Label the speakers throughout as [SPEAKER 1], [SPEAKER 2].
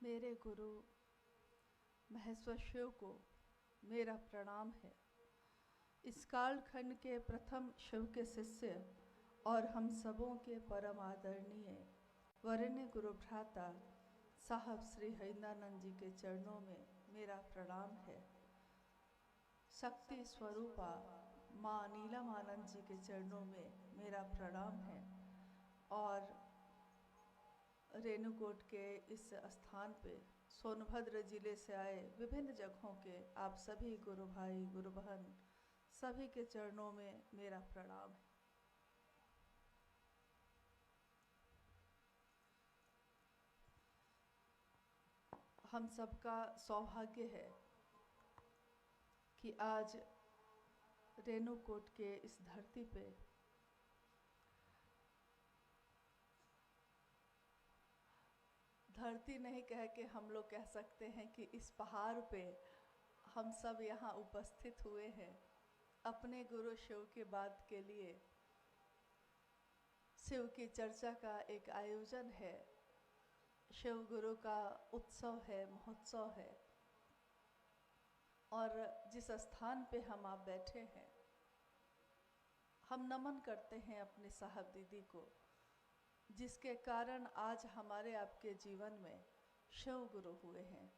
[SPEAKER 1] मेरे गुरु महेश्वर शिव को मेरा प्रणाम है। इस कालखंड के प्रथम शिव के शिष्य और हम सबों के परम आदरणीय वरेण्य गुरु भ्राता साहब श्री हरिंदानंद जी के चरणों में मेरा प्रणाम है। शक्ति स्वरूपा माँ नीलमानंद जी के चरणों में मेरा प्रणाम है। और रेणुकूट के इस स्थान पे सोनभद्र जिले से आए विभिन्न जगहों के आप सभी गुरु भाई गुरु बहन सभी के चरणों में मेरा प्रणाम है। हम सबका सौभाग्य है कि आज रेणुकूट के इस धरती पे धरती नहीं कह के हम लोग कह सकते हैं कि इस पहाड़ पे हम सब यहाँ उपस्थित हुए हैं अपने गुरु शिव की बात के लिए। शिव की चर्चा का एक आयोजन है, शिव गुरु का उत्सव है, महोत्सव है। और जिस स्थान पे हम आप बैठे हैं, हम नमन करते हैं अपने साहब दीदी को, जिसके कारण आज हमारे आपके जीवन में शिव गुरु हुए हैं।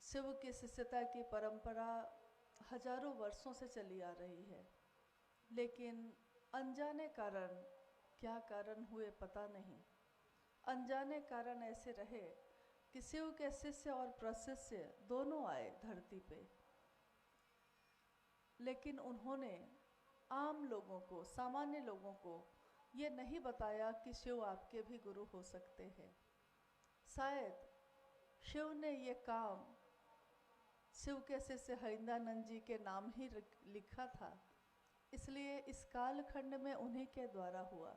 [SPEAKER 1] शिव की शिष्यता की परंपरा हजारों वर्षों से चली आ रही है, लेकिन अनजाने कारण, क्या कारण हुए पता नहीं, अनजाने कारण ऐसे रहे कि शिव के शिष्य और प्रशिष्य दोनों आए धरती पे, लेकिन उन्होंने आम लोगों को, सामान्य लोगों को ये नहीं बताया कि शिव आपके भी गुरु हो सकते हैं। शायद शिव ने ये काम शिव के शिष्य हरिंदानंद जी के नाम ही लिखा था, इसलिए इस कालखंड में उन्हीं के द्वारा हुआ।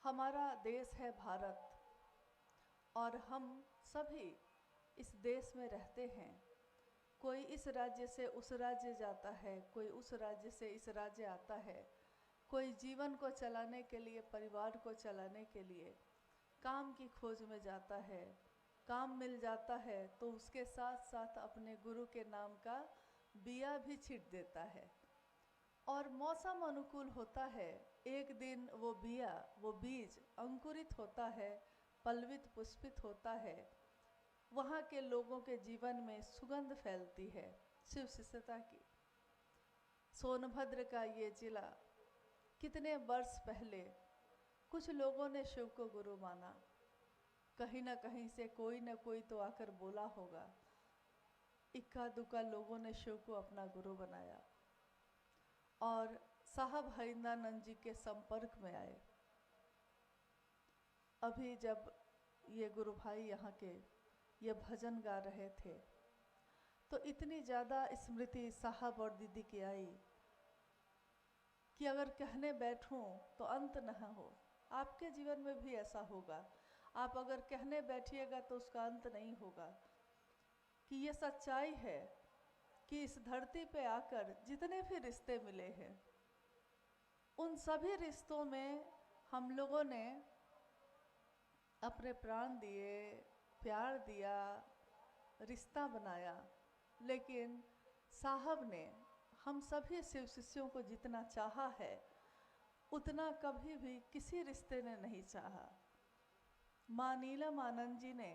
[SPEAKER 1] हमारा देश है भारत और हम सभी इस देश में रहते हैं। कोई इस राज्य से उस राज्य जाता है, कोई उस राज्य से इस राज्य आता है। कोई जीवन को चलाने के लिए, परिवार को चलाने के लिए काम की खोज में जाता है। काम मिल जाता है तो उसके साथ साथ अपने गुरु के नाम का बिया भी छींट देता है। और मौसम अनुकूल होता है, एक दिन वो बिया, वो बीज अंकुरित होता है, पल्वित पुष्पित होता है, वहाँ के लोगों के जीवन में सुगंध फैलती है शिव शिष्यता की। सोनभद्र का ये जिला, कितने वर्ष पहले कुछ लोगों ने शिव को गुरु माना। कहीं ना कहीं से कोई ना कोई तो आकर बोला होगा, इक्का दुक्का लोगों ने शिव को अपना गुरु बनाया और साहब हरिंदानंद जी के संपर्क में आए। अभी जब ये गुरु भाई यहाँ के ये भजन गा रहे थे तो इतनी ज़्यादा स्मृति साहब और दीदी की आई कि अगर कहने बैठूं तो अंत न हो। आपके जीवन में भी ऐसा होगा, आप अगर कहने बैठिएगा तो उसका अंत नहीं होगा। कि ये सच्चाई है कि इस धरती पे आकर जितने भी रिश्ते मिले हैं, उन सभी रिश्तों में हम लोगों ने अपने प्राण दिए, प्यार दिया, रिश्ता बनाया। लेकिन साहब ने हम सभी शिव शिष्यों को जितना चाहा है उतना कभी भी किसी रिश्ते ने नहीं चाहा। माँ नीलमानंद जी ने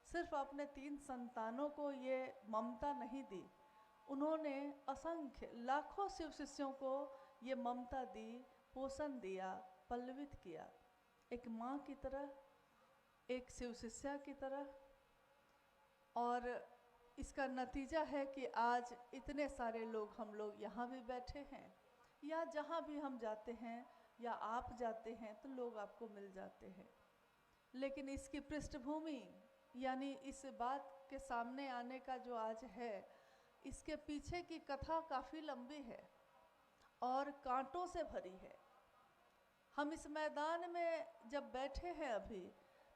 [SPEAKER 1] सिर्फ अपने 3 संतानों को ये ममता नहीं दी, उन्होंने असंख्य लाखों शिव शिष्यों को ये ममता दी, पोषण दिया, पल्लवित किया, एक माँ की तरह, एक शिव शिष्या की तरह। और इसका नतीजा है कि आज इतने सारे लोग, हम लोग यहाँ भी बैठे हैं, या जहाँ भी हम जाते हैं या आप जाते हैं तो लोग आपको मिल जाते हैं। लेकिन इसकी पृष्ठभूमि, यानी इस बात के सामने आने का जो आज है, इसके पीछे की कथा काफ़ी लंबी है और कांटों से भरी है। हम इस मैदान में जब बैठे हैं अभी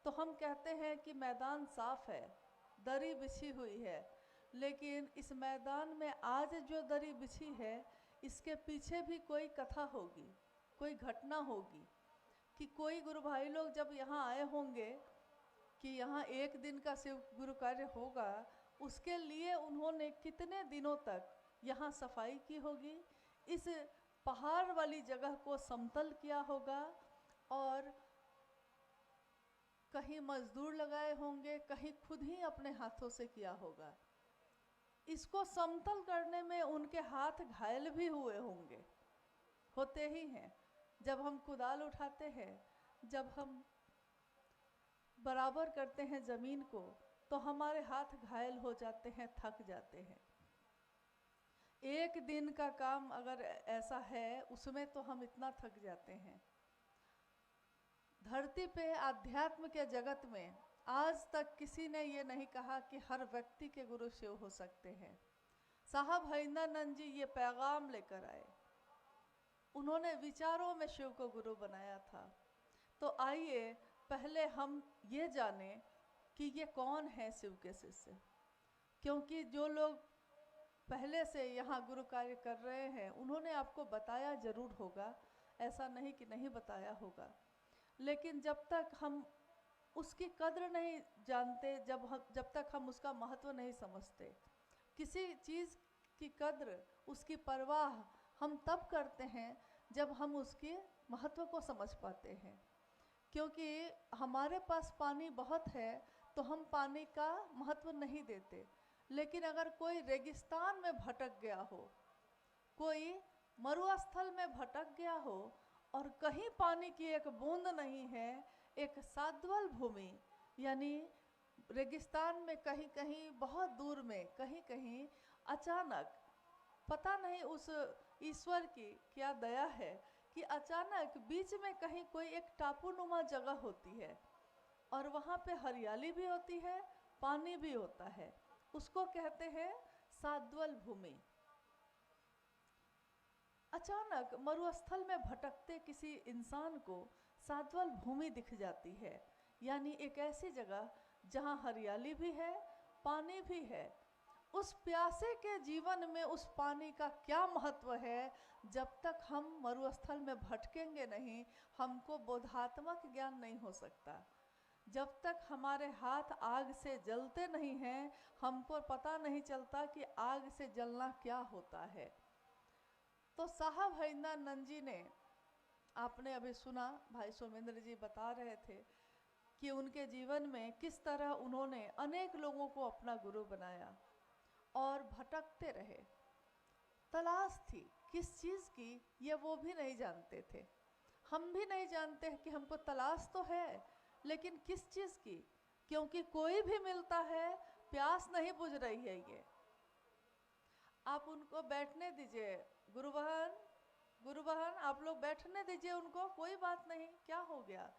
[SPEAKER 1] तो हम कहते हैं कि मैदान साफ है, दरी बिछी हुई है, लेकिन इस मैदान में आज जो दरी बिछी है इसके पीछे भी कोई कथा होगी, कोई घटना होगी, कि कोई गुरु भाई लोग जब यहाँ आए होंगे कि यहाँ एक दिन का शिव गुरु कार्य होगा, उसके लिए उन्होंने कितने दिनों तक यहाँ सफाई की होगी, इस पहाड़ वाली जगह को समतल किया होगा, और कहीं मजदूर लगाए होंगे, कहीं खुद ही अपने हाथों से किया होगा। इसको समतल करने में उनके हाथ घायल भी हुए होंगे, होते ही हैं। जब हम कुदाल उठाते हैं, जब हम बराबर करते हैं ज़मीन को, तो हमारे हाथ घायल हो जाते हैं, थक जाते हैं। एक दिन का काम अगर ऐसा है, उसमें तो हम इतना थक जाते हैं। धरती पे आध्यात्म के जगत में आज तक किसी ने ये नहीं कहा कि हर व्यक्ति के गुरु शिव हो सकते हैं। साहब हरिंदरानंद जी ये पैगाम लेकर आए, उन्होंने विचारों में शिव को गुरु बनाया था। तो आइए पहले हम ये जानें कि ये कौन है शिव के शिष्य, क्योंकि जो लोग पहले से यहाँ गुरु कार्य कर रहे हैं उन्होंने आपको बताया जरूर होगा, ऐसा नहीं कि नहीं बताया होगा, लेकिन जब तक हम उसकी कद्र नहीं जानते, जब तक हम उसका महत्व नहीं समझते, किसी चीज़ की कद्र, उसकी परवाह हम तब करते हैं जब हम उसके महत्व को समझ पाते हैं। क्योंकि हमारे पास पानी बहुत है तो हम पानी का महत्व नहीं देते, लेकिन अगर कोई रेगिस्तान में भटक गया हो, कोई मरुस्थल में भटक गया हो और कहीं पानी की एक बूंद नहीं है, एक साद्वल भूमि यानी रेगिस्तान में कहीं कहीं बहुत दूर में कहीं कहीं अचानक, पता नहीं उस ईश्वर की क्या दया है कि अचानक बीच में कहीं कोई एक टापूनुमा जगह होती है और वहाँ पे हरियाली भी होती है, पानी भी होता है, उसको कहते हैं साद्वल भूमि। अचानक मरुस्थल में भटकते किसी इंसान को साद्वल भूमि दिख जाती है, यानी एक ऐसी जगह जहाँ हरियाली भी है, पानी भी है। उस प्यासे के जीवन में उस पानी का क्या महत्व है, जब तक हम मरुस्थल में भटकेंगे नहीं, हमको बोधात्मक ज्ञान नहीं हो सकता। जब तक हमारे हाथ आग से जलते नहीं हैं, हमको पता नहीं चलता कि आग से जलना क्या होता है। तो साहब हरिंदरानंद जी ने, आपने अभी सुना, भाई सोमेंद्र जी बता रहे थे कि उनके जीवन में किस तरह उन्होंने अनेक लोगों को अपना गुरु बनाया और भटकते रहे। तलाश थी किस चीज़ की, ये वो भी नहीं जानते थे, हम भी नहीं जानते कि हमको तलाश तो है, लेकिन किस चीज़ की, क्योंकि कोई भी मिलता है, प्यास नहीं बुझ रही है। ये आप उनको बैठने दीजिए, गुरु बहन आप लोग बैठने दीजिए उनको, कोई बात नहीं, क्या हो गया,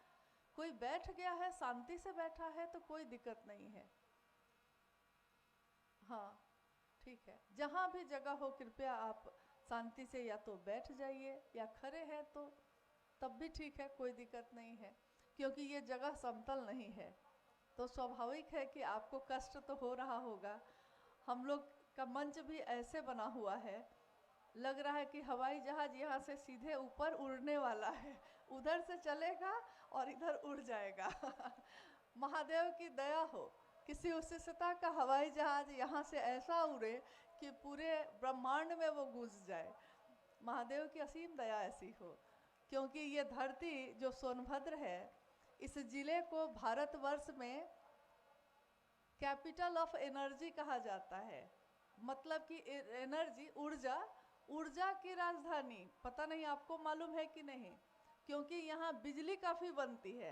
[SPEAKER 1] कोई बैठ गया है, शांति से बैठा है तो कोई दिक्कत नहीं है। हाँ ठीक है, जहाँ भी जगह हो कृपया आप शांति से या तो बैठ जाइए या खड़े हैं तो तब भी ठीक है, कोई दिक्कत नहीं है, क्योंकि ये जगह समतल नहीं है तो स्वाभाविक है कि आपको कष्ट तो हो रहा होगा। हम लोग का मंच भी ऐसे बना हुआ है, लग रहा है कि हवाई जहाज यहाँ से सीधे ऊपर उड़ने वाला है, उधर से चलेगा और इधर उड़ जाएगा। महादेव की दया हो, किसी उत्सुकता का हवाई जहाज यहाँ से ऐसा उड़े कि पूरे ब्रह्मांड में वो घुस जाए। महादेव की असीम दया ऐसी हो, क्योंकि ये धरती जो सोनभद्र है, इस जिले को भारतवर्ष में कैपिटल ऑफ एनर्जी कहा जाता है। मतलब कि एनर्जी, ऊर्जा की राजधानी। पता नहीं आपको मालूम है कि नहीं, क्योंकि यहाँ बिजली काफ़ी बनती है,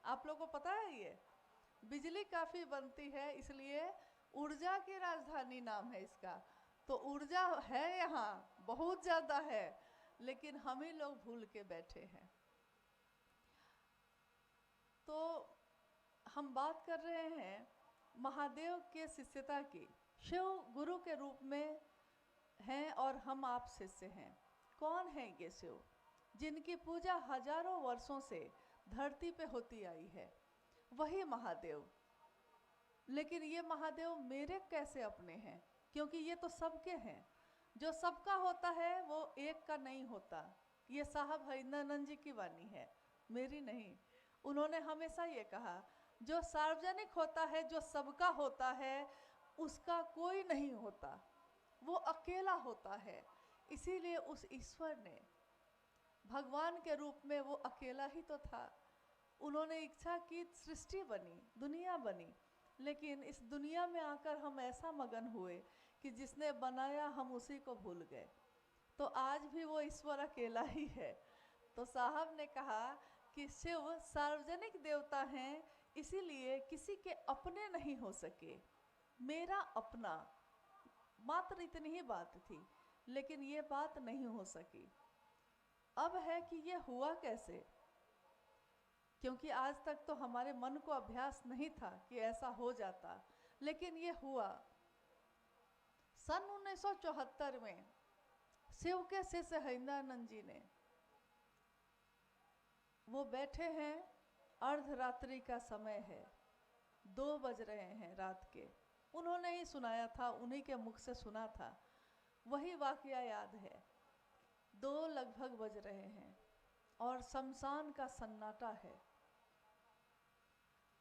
[SPEAKER 1] आप लोगों को पता है ये बिजली काफ़ी बनती है, इसलिए ऊर्जा की राजधानी नाम है इसका। तो ऊर्जा है यहाँ बहुत ज़्यादा है, लेकिन हम ही लोग भूल के बैठे हैं। तो हम बात कर रहे हैं महादेव के शिष्यता की। शिव गुरु के रूप में हैं और हम आप शिष्य हैं। कौन है ये शिव, जिनकी पूजा हजारों वर्षों से धरती पे होती आई है? वही महादेव। लेकिन ये महादेव मेरे कैसे अपने हैं, क्योंकि ये तो सबके हैं। जो सबका होता है वो एक का नहीं होता। ये साहब हरिंदरानंद जी की वाणी है, मेरी नहीं। उन्होंने हमेशा ये कहा, जो सार्वजनिक होता है, जो सबका होता है, उसका कोई नहीं होता, वो अकेला होता है। इसीलिए उस ईश्वर ने भगवान के रूप में, वो अकेला ही तो था, उन्होंने इच्छा की सृष्टि बनी, दुनिया बनी, लेकिन इस दुनिया में आकर हम ऐसा मगन हुए कि जिसने बनाया हम उसी को भूल गए। तो आज भी वो ईश्वर अकेला ही है। तो साहब ने कहा कि शिव सार्वजनिक देवता हैं, इसीलिए किसी के अपने नहीं हो सके, मेरा अपना, मात्र इतनी ही बात थी, लेकिन ये बात नहीं हो सकी। अब है कि ये हुआ कैसे, क्योंकि आज तक तो हमारे मन को अभ्यास नहीं था कि ऐसा हो जाता, लेकिन ये हुआ। सन 1974 में शिव के शिष्य हरिंद्रानंद जी ने, वो बैठे हैं, अर्धरात्रि का समय है, 2 बज रहे हैं रात के, उन्होंने ही सुनाया था, उन्हीं के मुख से सुना था, वही वाकया याद है। 2 लगभग बज रहे हैं और शमशान का सन्नाटा है।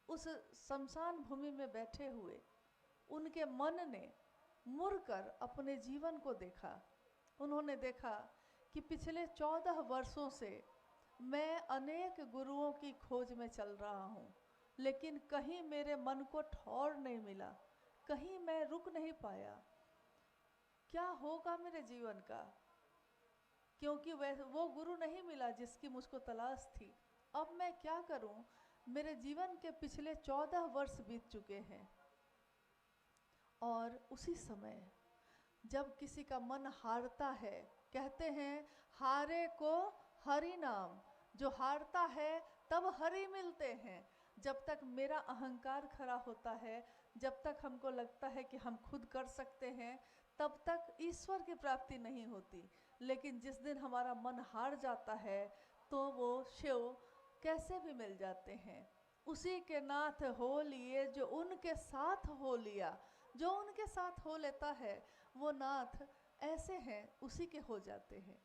[SPEAKER 1] उस शमशान भूमि में बैठे हुए उनके मन ने मुड़कर अपने जीवन को देखा। उन्होंने देखा कि पिछले 14 वर्षों से मैं अनेक गुरुओं की खोज में चल रहा हूँ, लेकिन कहीं मेरे मन को ठौर नहीं मिला, कहीं मैं रुक नहीं पाया। क्या होगा मेरे जीवन का, क्योंकि वो गुरु नहीं मिला जिसकी मुझको तलाश थी। अब मैं क्या करूं? मेरे जीवन के पिछले 14 वर्ष बीत चुके हैं। और उसी समय जब किसी का मन हारता है, कहते हैं हारे को हरि नाम, जो हारता है तब हरि मिलते हैं। जब तक मेरा अहंकार खड़ा होता है, जब तक हमको लगता है कि हम खुद कर सकते हैं, तब तक ईश्वर की प्राप्ति नहीं होती। लेकिन जिस दिन हमारा मन हार जाता है, तो वो शिव कैसे भी मिल जाते हैं। उसी के नाथ हो लिए जो उनके साथ हो लिया। जो उनके साथ हो लेता है वो नाथ ऐसे हैं, उसी के हो जाते हैं।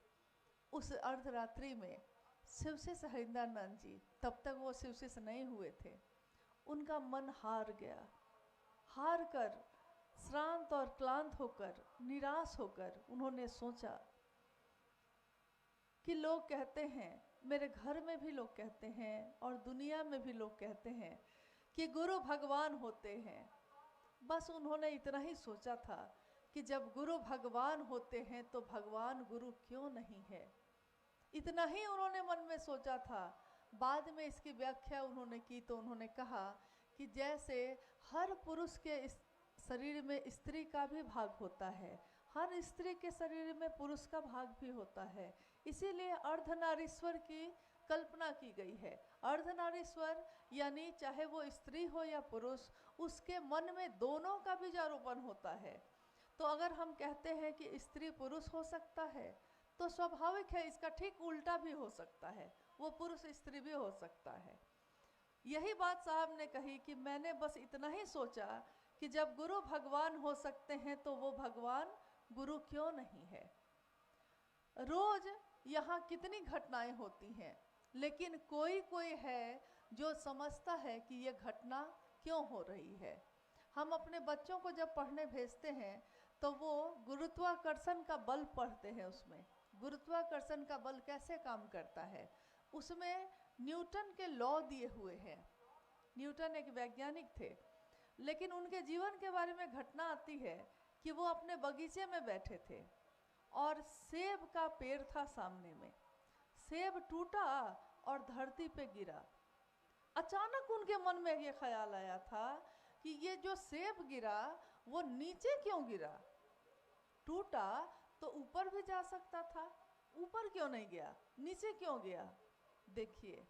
[SPEAKER 1] उस अर्धरात्रि में शिवशिष हरिंद्रानंद जी, तब तक वो शिवशिष नहीं हुए थे, उनका मन हार गया। हार कर, श्रांत और क्लांत होकर, निराश होकर उन्होंने सोचा कि लोग कहते हैं, मेरे घर में भी लोग कहते हैं और दुनिया में भी लोग कहते हैं कि गुरु भगवान होते हैं। बस उन्होंने इतना ही सोचा था कि जब गुरु भगवान होते हैं तो भगवान गुरु क्यों नहीं है। इतना ही उन्होंने मन में सोचा था। बाद में इसकी व्याख्या उन्होंने की तो उन्होंने कहा कि जैसे हर पुरुष के शरीर में स्त्री का भी भाग होता है, हर स्त्री के शरीर में पुरुष का भाग भी होता है, इसीलिए अर्धनारीश्वर की कल्पना की गई है। अर्धनारीश्वर यानी चाहे वो स्त्री हो या पुरुष, उसके मन में दोनों का बीजारोपण होता है। तो अगर हम कहते हैं कि स्त्री पुरुष हो सकता है, तो स्वाभाविक है इसका ठीक उल्टा भी हो सकता है, वो पुरुष स्त्री भी हो सकता है। यही बात साहब ने कही कि मैंने बस इतना ही सोचा कि जब गुरु भगवान हो सकते हैं तो वो भगवान गुरु क्यों नहीं है। रोज यहाँ कितनी घटनाएं होती हैं, लेकिन कोई कोई है जो समझता है कि ये घटना क्यों हो रही है। हम अपने बच्चों को जब पढ़ने भेजते हैं तो वो गुरुत्वाकर्षण का बल पढ़ते हैं। उसमें गुरुत्वाकर्षण का बल कैसे काम करता है, उसमें न्यूटन के लॉ दिए हुए हैं। न्यूटन एक वैज्ञानिक थे, लेकिन उनके जीवन के बारे में घटना आती है कि वो अपने बगीचे में बैठे थे और सेब का पेड़ था सामने में। सेब टूटा और धरती पे गिरा। अचानक उनके मन में ये ख्याल आया था कि ये जो सेब गिरा वो नीचे क्यों गिरा, टूटा तो ऊपर भी जा सकता था, ऊपर क्यों नहीं गया, नीचे क्यों गया। देखिए,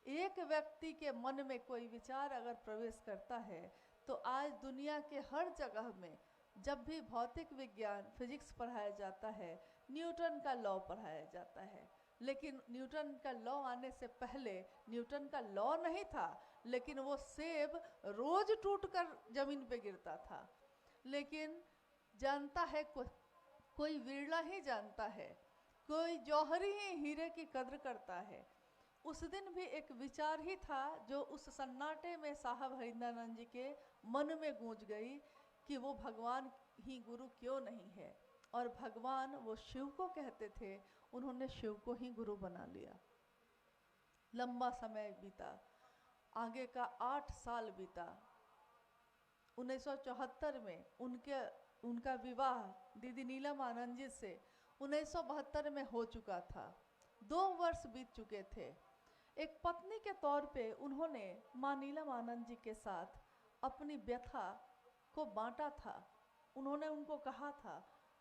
[SPEAKER 1] एक व्यक्ति के मन में कोई विचार अगर प्रवेश करता है तो आज दुनिया के हर जगह में जब भी भौतिक विज्ञान, फिजिक्स पढ़ाया जाता है, न्यूटन का लॉ पढ़ाया जाता है। लेकिन न्यूटन का लॉ आने से पहले न्यूटन का लॉ नहीं था, लेकिन वो सेब रोज टूटकर जमीन पे गिरता था। लेकिन जानता है कोई विरला ही जानता है, कोई जौहरी ही हीरे की कद्र करता है। उस दिन भी एक विचार ही था जो उस सन्नाटे में साहब हरिंद्रानंद जी के मन में गूंज गई कि वो भगवान ही गुरु क्यों नहीं है। और भगवान वो शिव को कहते थे, उन्होंने शिव को ही गुरु बना लिया। लंबा समय बीता, आगे का 8 साल बीता। 1974 में उनका विवाह दीदी नीलम आनंद जी से 1972 में हो चुका था। 2 वर्ष बीत चुके थे। एक पत्नी के तौर पे उन्होंने माँ नीलम आनंद जी के साथ अपनी व्यथा को बांटा था। उन्होंने उनको कहा था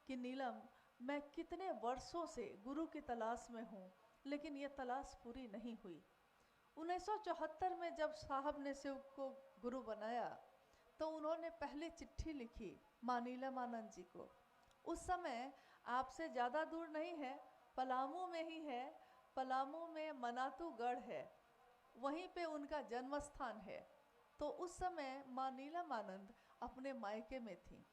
[SPEAKER 1] कि नीलम, मैं कितने वर्षों से गुरु की तलाश में हूँ, लेकिन ये तलाश पूरी नहीं हुई। 1974 में जब साहब ने शिव को गुरु बनाया तो उन्होंने पहले चिट्ठी लिखी माँ नीलम आनंद जी को। उस समय आपसे ज़्यादा दूर नहीं है, पलामू में ही है। पलामू में मनातू गढ़ है, वहीं पे उनका जन्म स्थान है। तो उस समय माँ नीलम आनंद अपने मायके में थी।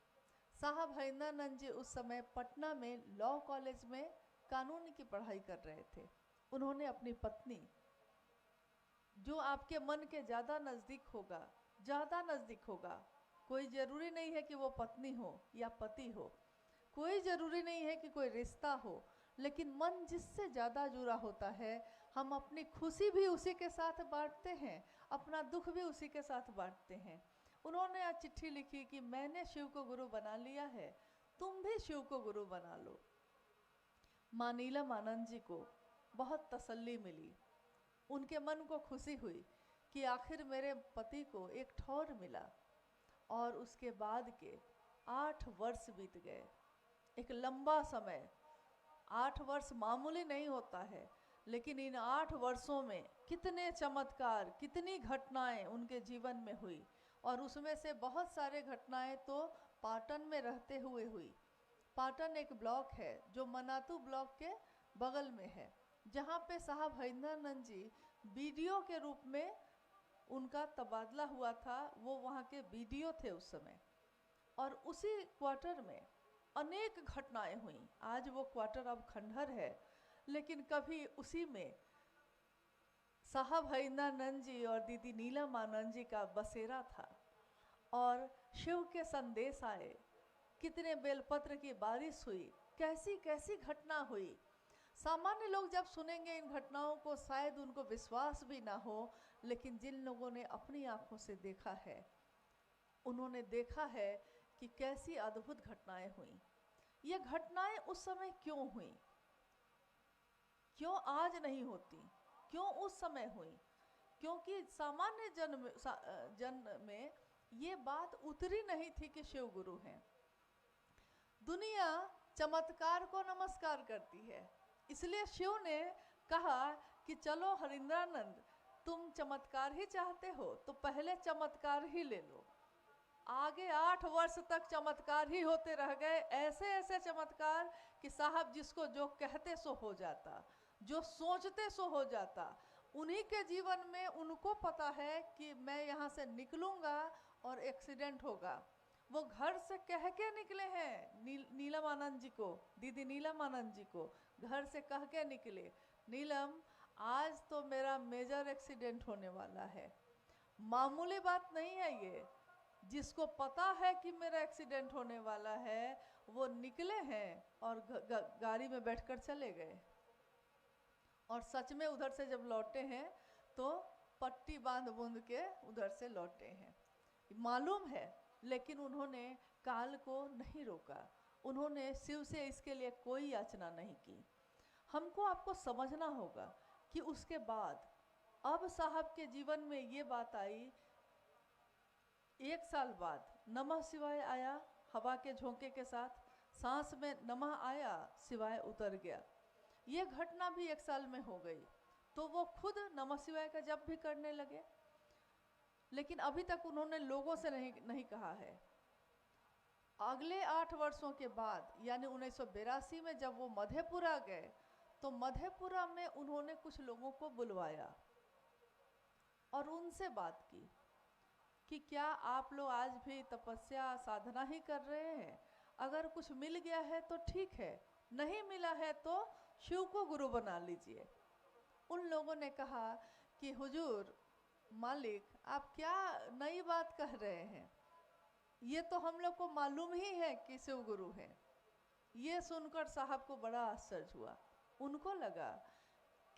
[SPEAKER 1] साहब हरिंद्रानंद जी उस समय पटना में लॉ कॉलेज में कानून की पढ़ाई कर रहे थे। उन्होंने अपनी पत्नी, जो आपके मन के ज़्यादा नज़दीक होगा, कोई ज़रूरी नहीं है कि वो पत्नी हो या पति हो, कोई ज़रूरी नहीं है कि कोई रिश्ता हो, लेकिन मन जिससे ज़्यादा जुड़ा होता है, हम अपनी खुशी भी उसी के साथ बांटते हैं, अपना दुख भी उसी के साथ बांटते हैं। उन्होंने आज चिट्ठी लिखी कि मैंने शिव को गुरु बना लिया है, तुम भी शिव को गुरु बना लो। माँ नीलम आनंद जी को बहुत तसल्ली मिली, उनके मन को खुशी हुई कि आखिर मेरे पति को एक ठौर मिला। और उसके बाद के 8 वर्ष बीत गए, एक लंबा समय। 8 वर्ष मामूली नहीं होता है, लेकिन इन 8 वर्षों में कितने चमत्कार, कितनी घटनाएं उनके जीवन में हुई। और उसमें से बहुत सारे घटनाएं तो पाटन में रहते हुए हुई। पाटन एक ब्लॉक है जो मनातू ब्लॉक के बगल में है, जहाँ पे साहब हरिंद्रानंद जी बीडीओ के रूप में उनका तबादला हुआ था। वो वहाँ के बीडीओ थे उस समय। और उसी क्वार्टर में अनेक घटनाएं हुई। आज वो क्वार्टर अब खंडहर है, लेकिन कभी उसी में साहब हरिंद्रानंद जी और दीदी नीलम आनंद जी का बसेरा था। और शिव के संदेश आए, कितने बेलपत्र की बारिश हुई, कैसी कैसी घटना हुई। सामान्य लोग जब सुनेंगे इन घटनाओं को शायद उनको विश्वास भी ना हो, लेकिन जिन लोगों ने अपनी आंखों से देखा है, उन्होंने देखा है कि कैसी अद्भुत घटनाएं हुई। ये घटनाएं उस समय क्यों हुई, क्यों आज नहीं होती, क्यों उस समय हुई? क्योंकि सामान्य जन में ये बात उतरी नहीं थी कि शिव गुरु हैं। दुनिया चमत्कार को नमस्कार करती है, इसलिए शिव ने कहा कि चलो हरिंद्रानंद, तुम चमत्कार ही चाहते हो तो पहले चमत्कार ही ले लो। आगे 8 वर्ष तक चमत्कार ही होते रह गए, ऐसे ऐसे चमत्कार कि साहब जिसको जो कहते सो हो जाता, जो सोचते सो हो जाता। उन्हीं के जीवन में उनको पता है कि मैं यहाँ से निकलूँगा और एक्सीडेंट होगा। वो घर से कह के निकले हैं नीलम आनंद जी को, दीदी नीलम आनंद जी को घर से कह के निकले, नीलम आज तो मेरा मेजर एक्सीडेंट होने वाला है। मामूली बात नहीं है ये। जिसको पता है कि मेरा एक्सीडेंट होने वाला है, वो निकले हैं और गाड़ी में बैठकर चले गए। और सच में उधर से जब लौटे हैं तो पट्टी बांध बूंद के उधर से लौटे हैं, मालूम है। लेकिन उन्होंने काल को नहीं रोका, उन्होंने शिव से इसके लिए कोई याचना नहीं की। हमको आपको समझना होगा कि उसके बाद अब साहब के जीवन में ये बात आई, 1 साल बाद नमः शिवाय आया हवा के झोंके के साथ, सांस में नमः आया, शिवाय उतर गया। ये घटना भी 1 साल में हो गई। तो वो खुद नमः शिवाय का जप भी करने लगे, लेकिन अभी तक उन्होंने लोगों से नहीं कहा है। अगले 8 वर्षों के बाद यानी 1982 में जब वो मधेपुरा गए, तो मधेपुरा में उन्होंने कुछ लोगों को बुलवाया और उनसे बात की कि क्या आप लोग आज भी तपस्या साधना ही कर रहे हैं? अगर कुछ मिल गया है तो ठीक है, नहीं मिला है तो शिव को गुरु बना लीजिए। उन लोगों ने कहा कि हुजूर मालिक आप क्या नई बात कह रहे हैं, ये तो हम लोग को मालूम ही है कि शिव गुरु हैं। ये सुनकर साहब को बड़ा आश्चर्य हुआ। उनको लगा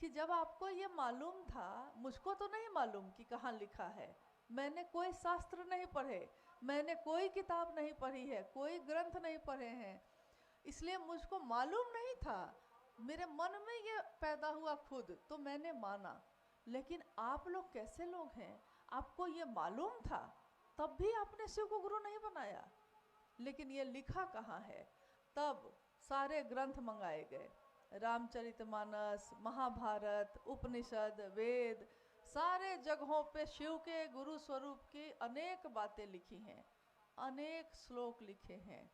[SPEAKER 1] कि जब आपको ये मालूम था, मुझको तो नहीं मालूम कि कहाँ लिखा है, मैंने कोई शास्त्र नहीं पढ़े, मैंने कोई किताब नहीं पढ़ी है, कोई ग्रंथ नहीं पढ़े हैं, इसलिए मुझको मालूम नहीं था, मेरे मन में ये पैदा हुआ खुद, तो मैंने माना। लेकिन आप लोग कैसे लोग हैं, आपको ये मालूम था तब भी आपने शिव को गुरु नहीं बनाया, लेकिन ये लिखा कहाँ है? तब सारे ग्रंथ मंगाए गए, रामचरितमानस, महाभारत, उपनिषद, वेद, सारे जगहों पे शिव के गुरु स्वरूप की अनेक बातें लिखी हैं, अनेक श्लोक लिखे हैं।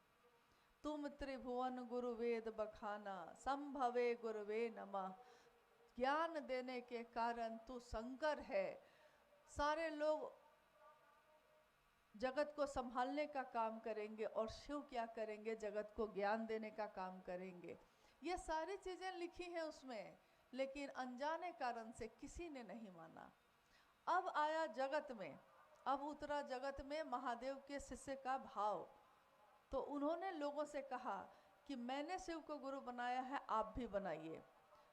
[SPEAKER 1] तुम त्रिभुवन गुरु वेद बखाना, संभवे गुरुवे नमः, ज्ञान देने के कारण तू शंकर है। सारे लोग जगत को संभालने का काम करेंगे और शिव क्या करेंगे, जगत को ज्ञान देने का काम करेंगे। ये सारी चीजें लिखी हैं उसमें, लेकिन अनजाने कारण से किसी ने नहीं माना। अब आया जगत में, अब उतरा जगत में महादेव के शिष्य का भाव, तो उन्होंने लोगों से कहा कि मैंने शिव को गुरु बनाया है, आप भी बनाइए।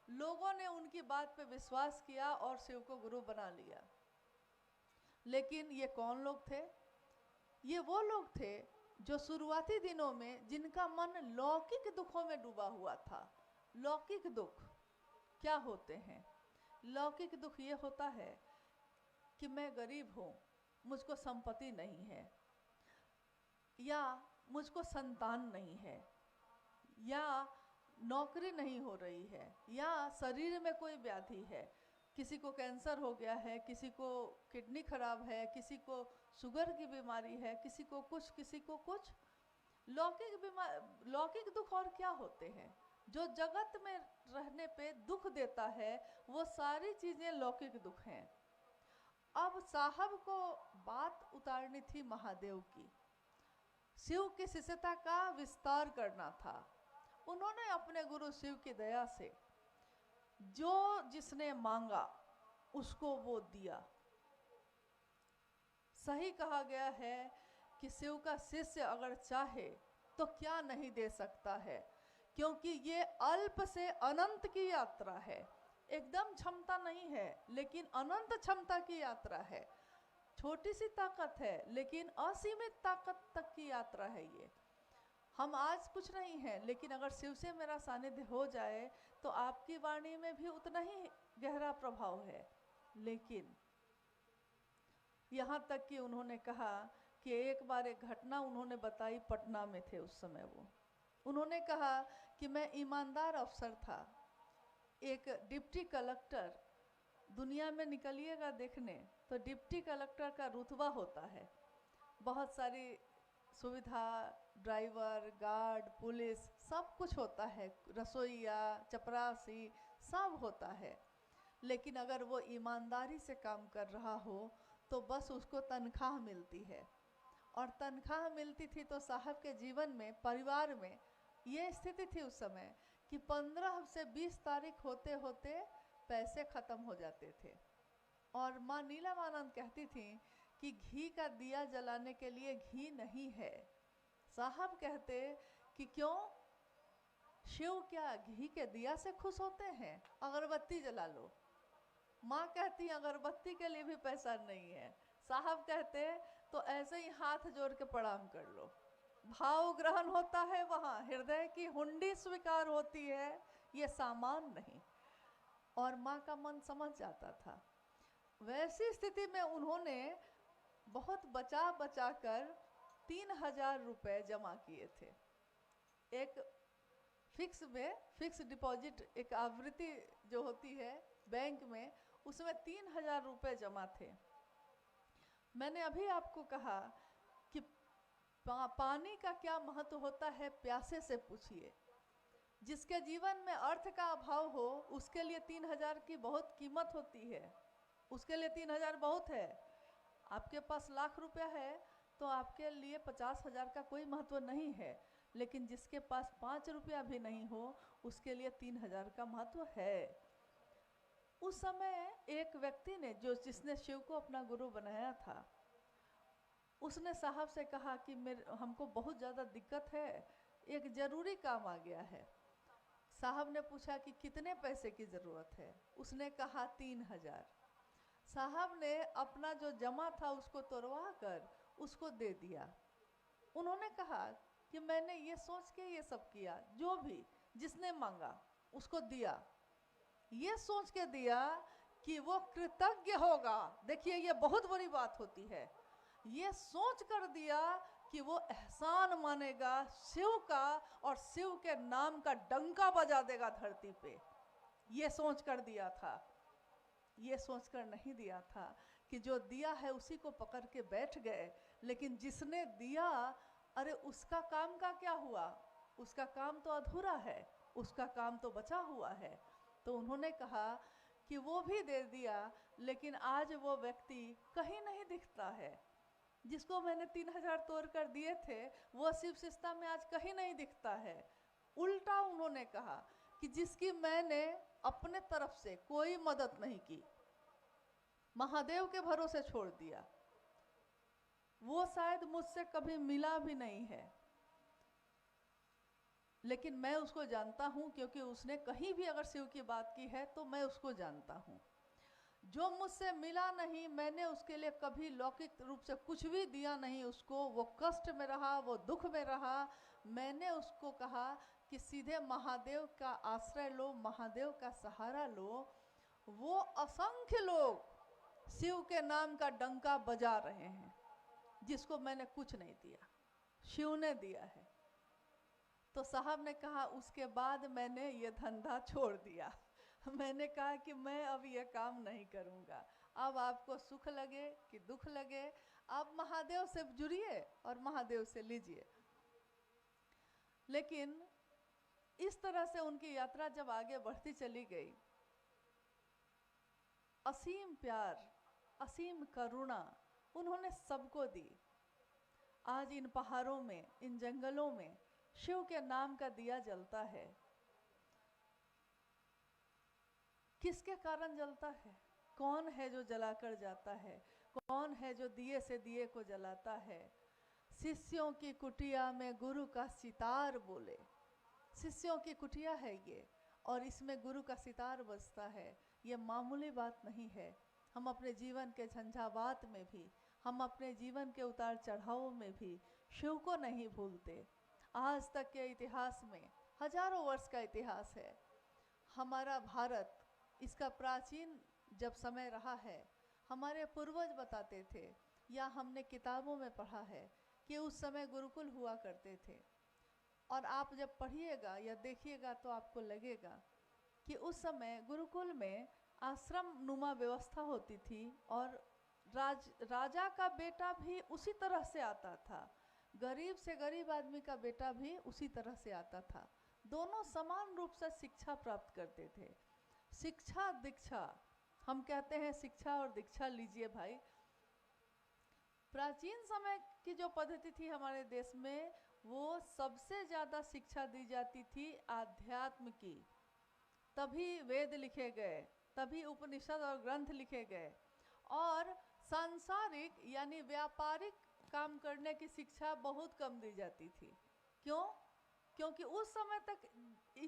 [SPEAKER 1] लोगों ने उनकी बात पे विश्वास किया और शिव को गुरु बना लिया। लेकिन ये कौन लोग थे? ये वो लोग थे जो शुरुआती दिनों में जिनका मन लौकिक दुखों में डूबा हुआ था। लौकिक दुख क्या होते हैं? लौकिक दुख ये होता है कि मैं गरीब हूँ, मुझको संपत्ति नहीं है, या मुझको संतान नहीं है, या नौकरी नहीं हो रही है, या शरीर में कोई व्याधि है, किसी को कैंसर हो गया है, किसी को किडनी खराब है, किसी को शुगर की बीमारी है, किसी को कुछ, किसी को कुछ। लौकिक दुख और क्या होते हैं? जो जगत में रहने पे दुख देता है, वो सारी चीजें लौकिक दुख हैं। अब साहब को बात उतारनी थी महादेव की, शिव की शिष्यता का विस्तार करना था। उन्होंने अपने गुरु शिव की दया से जो जिसने मांगा उसको वो दिया। सही कहा गया है कि शिव का शिष्य अगर चाहे तो क्या नहीं दे सकता है, क्योंकि ये अल्प से अनंत की यात्रा है। एकदम क्षमता नहीं है, लेकिन अनंत क्षमता की यात्रा है। छोटी सी ताकत है, लेकिन असीमित ताकत तक की यात्रा है ये। हम आज कुछ नहीं है, लेकिन अगर शिव से मेरा सानिध्य हो जाए तो आपकी वाणी में भी उतना ही गहरा प्रभाव है। लेकिन यहाँ तक कि उन्होंने कहा कि एक बार एक घटना उन्होंने बताई, पटना में थे उस समय वो। उन्होंने कहा कि मैं ईमानदार अफसर था, एक डिप्टी कलेक्टर, दुनिया में निकलिएगा देखने तो डिप्टी कलेक्टर का रुतबा होता है, बहुत सारी सुविधा, ड्राइवर, गार्ड, पुलिस, सब कुछ होता है, रसोईया, चपरासी, सब होता है। लेकिन अगर वो ईमानदारी से काम कर रहा हो तो बस उसको तनख्वाह मिलती है। और तनख्वाह मिलती थी तो साहब के जीवन में, परिवार में ये स्थिति थी उस समय कि 15 से 20 तारीख होते होते पैसे ख़त्म हो जाते थे। और माँ नीलमानंद कहती थी कि घी का दिया जलाने के लिए घी नहीं है। साहब कहते कि क्यों, शिव क्या घी के दिया से खुश होते हैं? अगरबत्ती जला लो। माँ कहती अगरबत्ती के लिए भी पैसा नहीं है। साहब कहते तो ऐसे ही हाथ जोड़ के प्रणाम कर लो। भाव ग्रहण होता है वहाँ, हृदय की हुंडी स्वीकार होती है, ये सामान नहीं। और माँ का मन समझ जाता था। वैसी स्थिति में उन्होंने बहुत बचा बचा कर 3000 रुपये जमा किए थे। एक फिक्स डिपॉजिट, एक आवृत्ति जो होती है बैंक में, उसमें 3000 रुपये जमा थे। मैंने अभी आपको कहा कि पानी का क्या महत्व होता है, प्यासे से पूछिए। जिसके जीवन में अर्थ का अभाव हो उसके लिए 3000 की बहुत कीमत होती है, उसके लिए 3000 बहुत है। आपके पास लाख रुपया है तो आपके लिए 50,000 का कोई महत्व नहीं है, लेकिन जिसके पास 5 रुपया भी नहीं हो उसके लिए 3000 का महत्व है। उस समय एक व्यक्ति ने जिसने शिव को अपना गुरु बनाया था, उसने साहब से कहा कि हमको बहुत ज़्यादा दिक्कत है, एक ज़रूरी काम आ गया है। साहब ने पूछा कि कितने पैसे की ज़रूरत है? उसने कहा 3000। साहब ने अपना जो जमा था उसको तोड़वा कर उसको दे दिया। उन्होंने कहा कि मैंने ये सोच के ये सब किया, जो भी जिसने मांगा उसको दिया, ये सोच के दिया कि वो कृतज्ञ होगा। देखिए ये बहुत बड़ी बात होती है, ये सोच कर दिया कि वो एहसान मानेगा शिव का और शिव के नाम का डंका बजा देगा धरती पे। ये सोच कर दिया था, ये सोच कर नहीं दिया था कि जो दिया है उसी को पकड़ के बैठ गए। लेकिन जिसने दिया, अरे उसका काम का क्या हुआ? उसका काम तो अधूरा है, उसका काम तो बचा हुआ है। तो उन्होंने कहा कि वो भी दे दिया, लेकिन आज वो व्यक्ति कहीं नहीं दिखता है। जिसको मैंने 3000 तोड़ कर दिए थे वो शिव सिस्ता में आज कहीं नहीं दिखता है। उल्टा उन्होंने कहा कि जिसकी मैंने अपने तरफ से कोई मदद नहीं की, महादेव के भरोसे छोड़ दिया, वो शायद मुझसे कभी मिला भी नहीं है, लेकिन मैं उसको जानता हूँ, क्योंकि उसने कहीं भी अगर शिव की बात की है तो मैं उसको जानता हूँ। जो मुझसे मिला नहीं, मैंने उसके लिए कभी लौकिक रूप से कुछ भी दिया नहीं उसको। वो कष्ट में रहा, वो दुख में रहा, मैंने उसको कहा कि सीधे महादेव का आश्रय लो, महादेव का सहारा लो। वो असंख्य लोग शिव के नाम का डंका बजा रहे हैं, जिसको मैंने कुछ नहीं दिया, शिव ने दिया है। तो साहब ने कहा उसके बाद मैंने ये धंधा छोड़ दिया। मैंने कहा कि मैं अब ये काम नहीं करूँगा। अब आपको सुख लगे कि दुख लगे, आप महादेव से जुड़िए और महादेव से लीजिए। लेकिन इस तरह से उनकी यात्रा जब आगे बढ़ती चली गई, असीम प्यार, असीम करुणा उन्होंने सबको दी। आज इन पहाड़ों में, इन जंगलों में शिव के नाम का दिया जलता है। किसके कारण जलता है? कौन है जो जलाकर जाता है? कौन है जो दिए से दिए को जलाता है? शिष्यों की कुटिया में गुरु का सितार बोले। शिष्यों की कुटिया है ये, और इसमें गुरु का सितार बजता है। ये मामूली बात नहीं है। हम अपने जीवन के झंझावात में भी, हम अपने जीवन के उतार चढ़ावों में भी शिव को नहीं भूलते। आज तक के इतिहास में, हजारों वर्ष का इतिहास है हमारा भारत, इसका प्राचीन जब समय रहा है, हमारे पूर्वज बताते थे या हमने किताबों में पढ़ा है कि उस समय गुरुकुल हुआ करते थे। और आप जब पढ़िएगा या देखिएगा तो आपको लगेगा कि उस समय गुरुकुल में आश्रम नुमा व्यवस्था होती थी, और राजा का बेटा भी उसी तरह से आता था, गरीब से गरीब आदमी का बेटा भी उसी तरह से आता था। दोनों समान रूप से शिक्षा प्राप्त करते थे। शिक्षा दीक्षा, हम कहते हैं शिक्षा और दीक्षा लीजिए भाई। प्राचीन समय की जो पद्धति थी हमारे देश में, वो सबसे ज़्यादा शिक्षा दी जाती थी आध्यात्म की। तभी वेद लिखे गए, तभी उपनिषद और ग्रंथ लिखे गए, और सांसारिक यानी व्यापारिक काम करने की शिक्षा बहुत कम दी जाती थी। क्यों? क्योंकि उस समय तक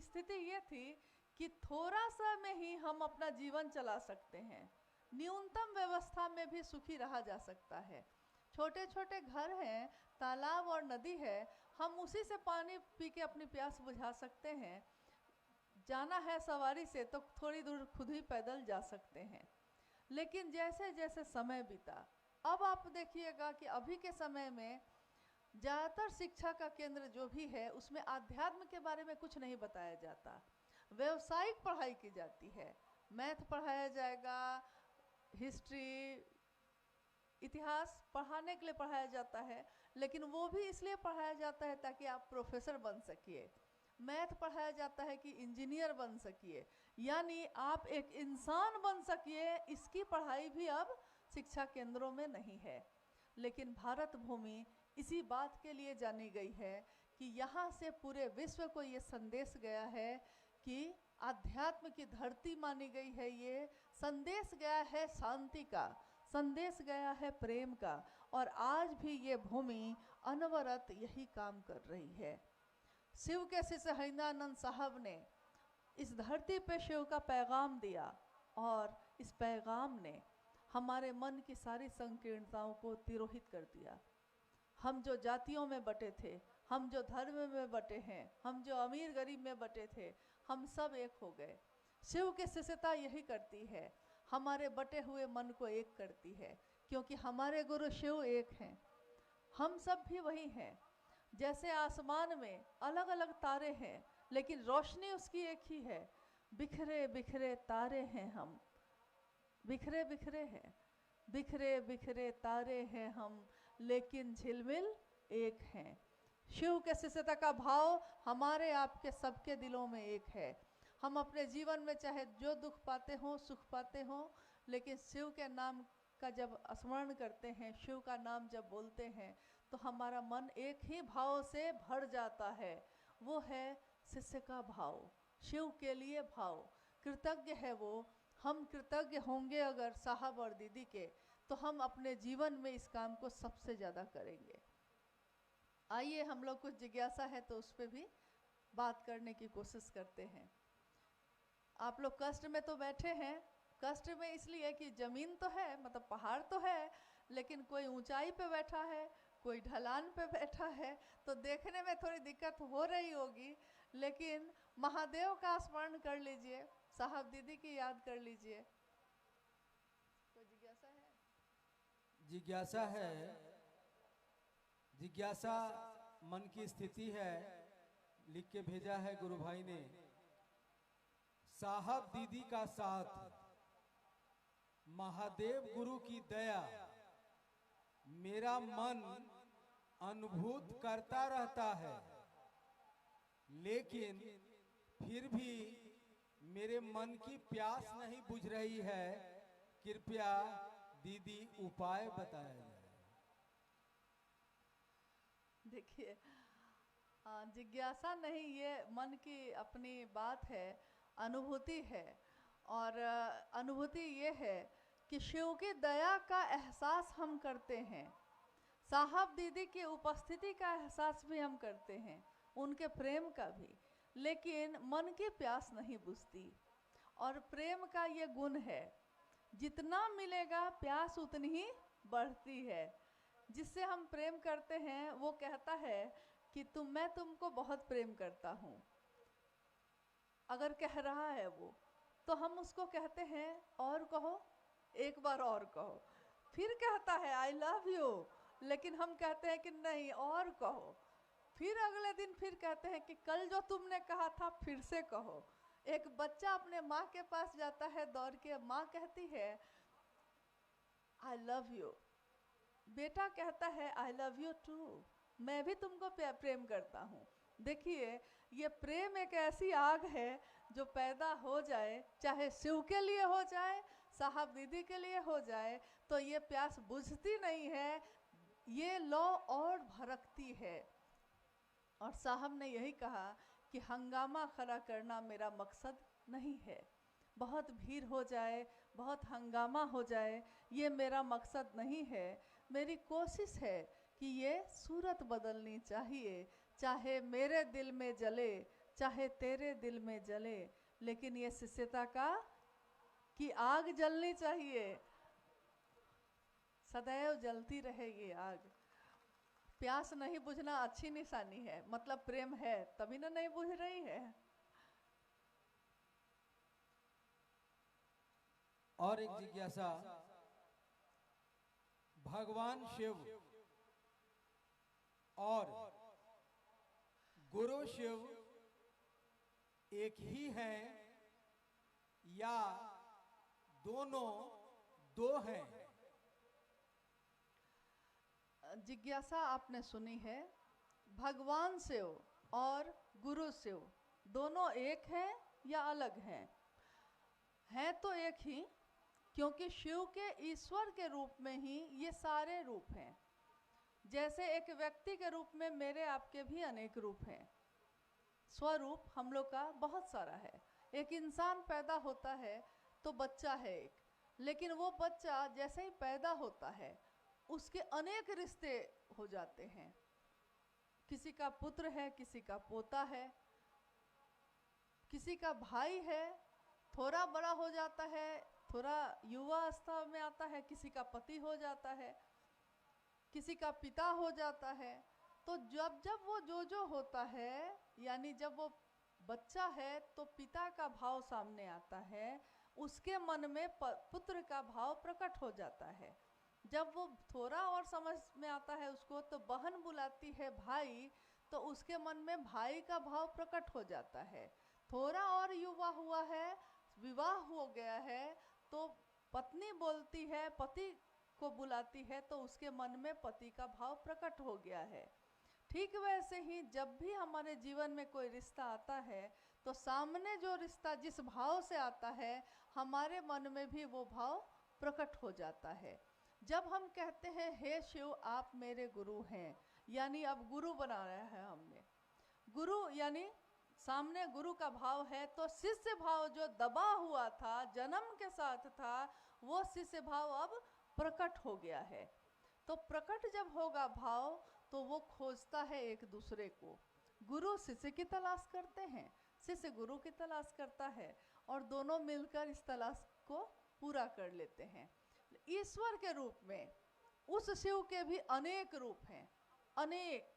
[SPEAKER 1] स्थिति ये थी कि थोड़ा सा में ही हम अपना जीवन चला सकते हैं, न्यूनतम व्यवस्था में भी सुखी रहा जा सकता है। छोटे छोटे घर हैं, तालाब और नदी है, हम उसी से पानी पी के अपनी प्यास बुझा सकते हैं। जाना है सवारी से तो थोड़ी दूर खुद ही पैदल जा सकते हैं। लेकिन जैसे जैसे समय बीता, अब आप देखिएगा कि अभी के समय में ज़्यादातर शिक्षा का केंद्र जो भी है उसमें आध्यात्म के बारे में कुछ नहीं बताया जाता। व्यावसायिक पढ़ाई की जाती है, मैथ पढ़ाया जाएगा, हिस्ट्री, इतिहास पढ़ाने के लिए पढ़ाया जाता है, लेकिन वो भी इसलिए पढ़ाया जाता है ताकि आप प्रोफेसर बन सकिए। मैथ पढ़ाया जाता है कि इंजीनियर बन सकिए, यानी आप एक इंसान बन सकिए। इसकी पढ़ाई भी अब शिक्षा केंद्रों में नहीं है। लेकिन भारत भूमि इसी बात के लिए जानी गई है कि यहाँ से पूरे विश्व को ये संदेश गया है कि आध्यात्म की धरती मानी गई है। ये संदेश गया है शांति का, संदेश गया है प्रेम का, और आज भी ये भूमि अनवरत यही काम कर रही है। शिव के शिष्य हरिंद्रानंद साहब ने इस धरती पे शिव का पैगाम दिया, और इस पैगाम ने हमारे मन की सारी संकीर्णताओं को तिरोहित कर दिया। हम जो जातियों में बटे थे, हम जो धर्म में बटे हैं, हम जो अमीर गरीब में बटे थे, हम सब एक हो गए। शिव की शिष्यता यही करती है, हमारे बटे हुए मन को एक करती है, क्योंकि हमारे गुरु शिव एक हैं, हम सब भी वही हैं। जैसे आसमान में अलग अलग तारे हैं, लेकिन रोशनी उसकी एक ही है। बिखरे बिखरे तारे हैं हम, बिखरे बिखरे हैं, बिखरे बिखरे तारे हैं हम, लेकिन झिलमिल एक हैं। शिव के शिष्यता का भाव हमारे आपके सबके दिलों में एक है। हम अपने जीवन में चाहे जो दुख पाते हों, सुख पाते हों, लेकिन शिव के नाम का जब स्मरण करते हैं, शिव का नाम जब बोलते हैं, तो हमारा मन एक ही भाव से भर जाता है। वो है शिष्य का भाव, शिव के लिए भाव। कृतज्ञ है वो। हम कृतज्ञ होंगे अगर साहब और दीदी के, तो हम अपने जीवन में इस काम को सबसे ज़्यादा करेंगे। आइए, हम लोग कुछ जिज्ञासा है तो उस पर भी बात करने की कोशिश करते हैं। आप लोग कष्ट में तो बैठे हैं, कष्ट में इसलिए कि ज़मीन तो है, मतलब पहाड़ तो है, लेकिन कोई ऊंचाई पे बैठा है, कोई ढलान पे बैठा है, तो देखने में थोड़ी दिक्कत हो रही होगी। लेकिन महादेव का स्मरण कर लीजिए, साहब दीदी की याद कर लीजिए। कोई जिज्ञासा है?
[SPEAKER 2] जिज्ञासा है, जिज्ञासा मन की स्थिति है। लिख के भेजा है गुरु भाई ने। साहब दीदी का साथ, महादेव गुरु की दया, मेरा मन अनुभूत करता रहता है, लेकिन फिर भी मेरे मन की प्यास नहीं बुझ रही है। कृपया दीदी उपाय बताया जाए।
[SPEAKER 1] देखिए, जिज्ञासा नहीं, ये मन की अपनी बात है, अनुभूति है। और अनुभूति ये है कि शिव की दया का एहसास हम करते हैं, साहब दीदी की उपस्थिति का एहसास भी हम करते हैं, उनके प्रेम का भी, लेकिन मन की प्यास नहीं बुझती। और प्रेम का ये गुण है, जितना मिलेगा प्यास उतनी ही बढ़ती है। जिससे हम प्रेम करते हैं वो कहता है कि मैं तुमको बहुत प्रेम करता हूँ। अगर कह रहा है वो, तो हम उसको कहते हैं और कहो, एक बार और कहो। फिर कहता है आई लव यू, लेकिन हम कहते हैं कि नहीं और कहो। फिर अगले दिन फिर कहते हैं कि कल जो तुमने कहा था फिर से कहो। एक बच्चा अपने माँ के पास जाता है दौड़ के, माँ कहती है आई लव यू, बेटा कहता है आई लव यू टू, मैं भी तुमको प्रेम करता हूँ। देखिए, ये प्रेम एक ऐसी आग है जो पैदा हो जाए, चाहे शिव के लिए हो जाए, साहब दीदी के लिए हो जाए, तो ये प्यास बुझती नहीं है, ये लौ और भड़कती है। और साहब ने यही कहा कि हंगामा खड़ा करना मेरा मकसद नहीं है, बहुत भीड़ हो जाए, बहुत हंगामा हो जाए, ये मेरा मकसद नहीं है। मेरी कोशिश है कि ये सूरत बदलनी चाहिए, चाहे मेरे दिल में जले, चाहे तेरे दिल में जले, लेकिन ये शिष्यता की आग जलनी चाहिए, सदैव जलती रहे ये आग। प्यास नहीं बुझना अच्छी निशानी है, मतलब प्रेम है, तभी ना नहीं बुझ रही है।
[SPEAKER 2] और एक जिज्ञासा, भगवान शिव और गुरु शिव एक ही हैं या दोनों दो हैं?
[SPEAKER 1] जिज्ञासा आपने सुनी है। भगवान शिव और गुरु शिव दोनों एक हैं या अलग हैं? हैं तो एक ही, क्योंकि शिव के ईश्वर के रूप में ही ये सारे रूप हैं। जैसे एक व्यक्ति के रूप में मेरे आपके भी अनेक रूप हैं, स्वरूप हम लोग का बहुत सारा है। एक इंसान पैदा होता है तो बच्चा है एक, लेकिन वो बच्चा जैसे ही पैदा होता है उसके अनेक रिश्ते हो जाते हैं। किसी का पुत्र है, किसी का पोता है, किसी का भाई है, थोड़ा बड़ा हो जाता है, थोड़ा युवा अवस्था में आता है, किसी का पति हो जाता है, किसी का पिता हो जाता है। तो जब जब वो जो होता है, यानी जब वो बच्चा है तो पिता का भाव सामने आता है, उसके मन में पुत्र का भाव प्रकट हो जाता है। जब वो थोड़ा और समझ में आता है उसको, तो बहन बुलाती है भाई, तो उसके मन में भाई का भाव प्रकट हो जाता है। थोड़ा और युवा हुआ है, विवाह हो गया है, तो पत्नी बोलती है, पति को बुलाती है, तो उसके मन में पति का भाव प्रकट हो गया है। ठीक वैसे ही जब भी हमारे जीवन में कोई रिश्ता आता है, तो सामने जो रिश्ता जिस भाव से आता है, हमारे मन में भी वो भाव प्रकट हो जाता है। जब हम कहते हैं हे शिव आप मेरे गुरु हैं, यानी अब गुरु बनाया है हमने, गुरु यानी सामने गुरु का भाव है, तो शिष्य भाव जो दबा हुआ था, जन्म के साथ था, वो शिष्य भाव अब प्रकट हो गया है। तो प्रकट जब होगा भाव, तो वो खोजता है एक दूसरे को। गुरु शिष्य की तलाश करते हैं, शिष्य गुरु की तलाश करता है, और दोनों मिलकर इस तलाश को पूरा कर लेते हैं। ईश्वर के रूप में उस शिव के भी अनेक रूप हैं, अनेक,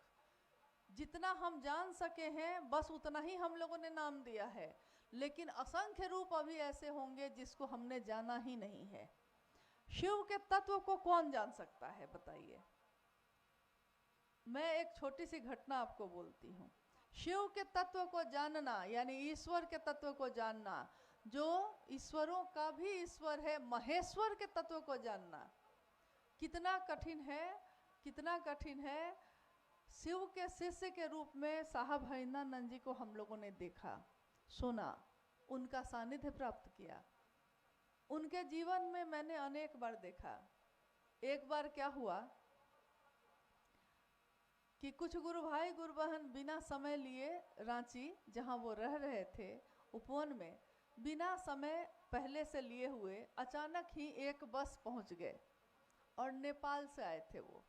[SPEAKER 1] जितना हम जान सके हैं बस उतना ही हम लोगों ने नाम दिया है, लेकिन असंख्य रूप अभी ऐसे होंगे जिसको हमने जाना ही नहीं है। शिव के तत्व को कौन जान सकता है बताइए? मैं एक छोटी सी घटना आपको बोलती हूँ। शिव के तत्व को जानना यानी ईश्वर के तत्व को जानना, जो ईश्वरों का भी ईश्वर है, महेश्वर के तत्व को जानना कितना कठिन है, कितना कठिन है। शिव के शिष्य के रूप में साहब हरिंद्रानंद जी को हम लोगों ने देखा, सुना, उनका सानिध्य प्राप्त किया। उनके जीवन में मैंने अनेक बार देखा। एक बार क्या हुआ कि कुछ गुरु भाई गुरु बहन बिना समय लिए रांची, जहां वो रह रहे थे उपवन में, बिना समय पहले से लिए हुए अचानक ही एक बस पहुंच गए, और नेपाल से आए थे वो।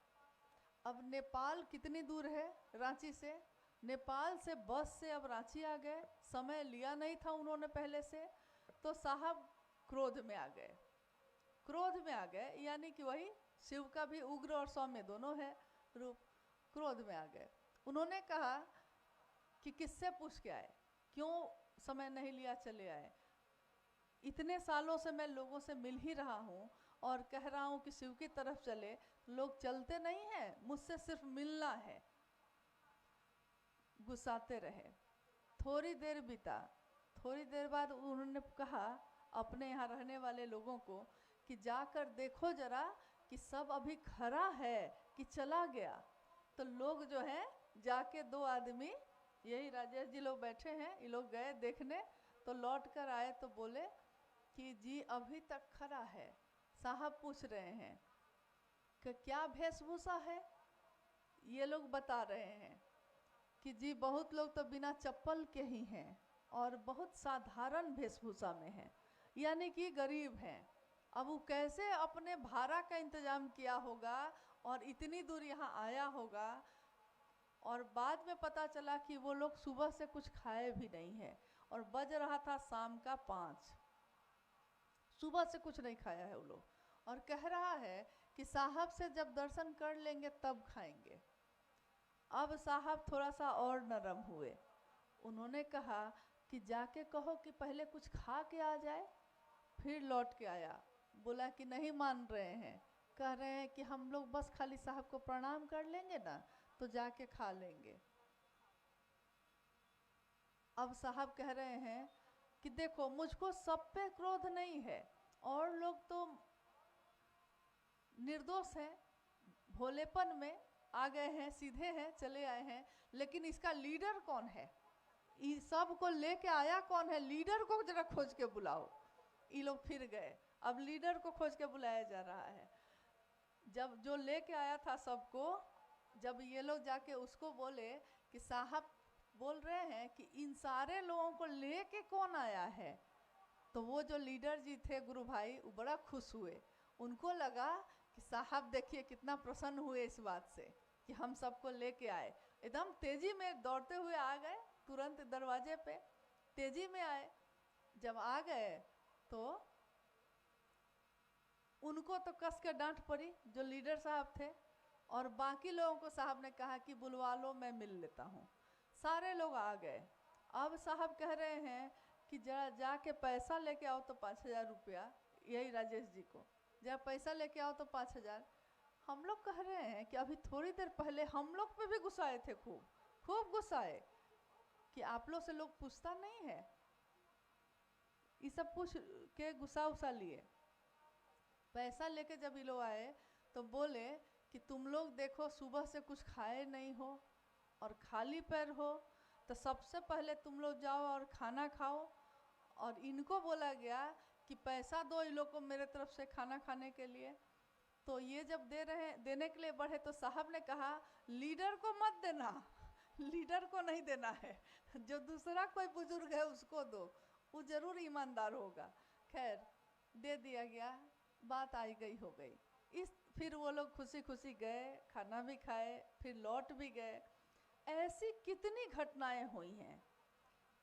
[SPEAKER 1] अब नेपाल कितनी दूर है रांची से? नेपाल से बस से अब रांची आ गए, समय लिया नहीं था उन्होंने पहले से, तो साहब क्रोध में आ गए। क्रोध में आ गए यानी कि वही शिव का भी उग्र और सौम्य दोनों है रूप। क्रोध में आ गए। उन्होंने कहा कि किससे पूछ के आए, क्यों समय नहीं लिया चले आए? इतने सालों से मैं लोगों से मिल ही रहा हूँ और कह रहा हूँ कि शिव की तरफ चले, लोग चलते नहीं हैं, मुझसे सिर्फ मिलना है। गुस्साते रहे। थोड़ी देर बीता, थोड़ी देर बाद उन्होंने कहा अपने यहाँ रहने वाले लोगों को कि जाकर देखो जरा कि सब अभी खड़ा है कि चला गया। तो लोग जो है जाके, दो आदमी, यही राजेश जी लोग बैठे हैं, ये लोग गए देखने, तो लौट कर आए तो बोले कि जी अभी तक खड़ा है। साहब पूछ रहे हैं कि क्या वेशभूषा है? ये लोग बता रहे हैं कि जी बहुत लोग तो बिना चप्पल के ही हैं और बहुत साधारण वेशभूषा में हैं, यानी कि गरीब हैं। अब वो कैसे अपने भाड़ा का इंतजाम किया होगा और इतनी दूर यहाँ आया होगा। और बाद में पता चला कि वो लोग सुबह से कुछ खाए भी नहीं हैं, और बज रहा था शाम का 5, सुबह से कुछ नहीं खाया है वो लोग, और कह रहा है कि साहब से जब दर्शन कर लेंगे तब खाएंगे। अब साहब थोड़ा सा और नरम हुए। उन्होंने कहा कि जाके कहो कि पहले कुछ खा के आ जाए। फिर लौट के आया, बोला कि नहीं मान रहे हैं, कह रहे हैं कि हम लोग बस खाली साहब को प्रणाम कर लेंगे ना तो जाके खा लेंगे। अब साहब कह रहे हैं कि देखो मुझको सब पे क्रोध नहीं है, और लोग तो निर्दोष हैं, भोलेपन में आ गए हैं, सीधे हैं, चले आए हैं, लेकिन इसका लीडर कौन है? इस सब को लेके आया कौन है? लीडर को जरा खोज के बुलाओ। ये लोग फिर गए, अब लीडर को खोज के बुलाया जा रहा है। जब जो लेके आया था सबको, जब ये लोग जाके उसको बोले कि साहब बोल रहे हैं कि इन सारे लोगों को लेके कौन आया है। तो वो जो लीडर जी थे गुरु भाई, वो बड़ा खुश हुए। उनको लगा कि साहब देखिए कितना प्रसन्न हुए इस बात से कि हम सबको लेके आए। एकदम तेजी में दौड़ते हुए आ गए, तुरंत दरवाजे पे तेजी में आए। जब आ गए तो उनको तो कस के डांट पड़ी जो लीडर साहब थे, और बाकी लोगों को साहब ने कहा कि बुलवा लो, मैं मिल लेता हूँ। सारे लोग आ गए। अब साहब कह रहे हैं कि जरा जाके पैसा लेके आओ तो 5,000 रुपया, यही राजेश जी को, जरा पैसा लेके आओ तो 5,000। हम लोग कह रहे हैं कि अभी थोड़ी देर पहले हम लोग पे भी गुस्साए थे, खूब खूब गुस्साए कि आप लोग से लोग पूछता नहीं है। ये सब पूछ के गुस्सा उसा लिए। पैसा लेके जब ये लोग आए तो बोले कि तुम लोग देखो सुबह से कुछ खाए नहीं हो और खाली पैर हो, तो सबसे पहले तुम लोग जाओ और खाना खाओ। और इनको बोला गया कि पैसा दो इन लोग को मेरे तरफ से खाना खाने के लिए। तो ये जब देने के लिए बढ़े तो साहब ने कहा लीडर को मत देना, लीडर को नहीं देना है, जो दूसरा कोई बुजुर्ग है उसको दो, वो जरूर ईमानदार होगा। खैर दे दिया गया, बात आई गई हो गई। फिर वो लोग खुशी खुशी गए, खाना भी खाए, फिर लौट भी गए। ऐसी कितनी घटनाएं हुई हैं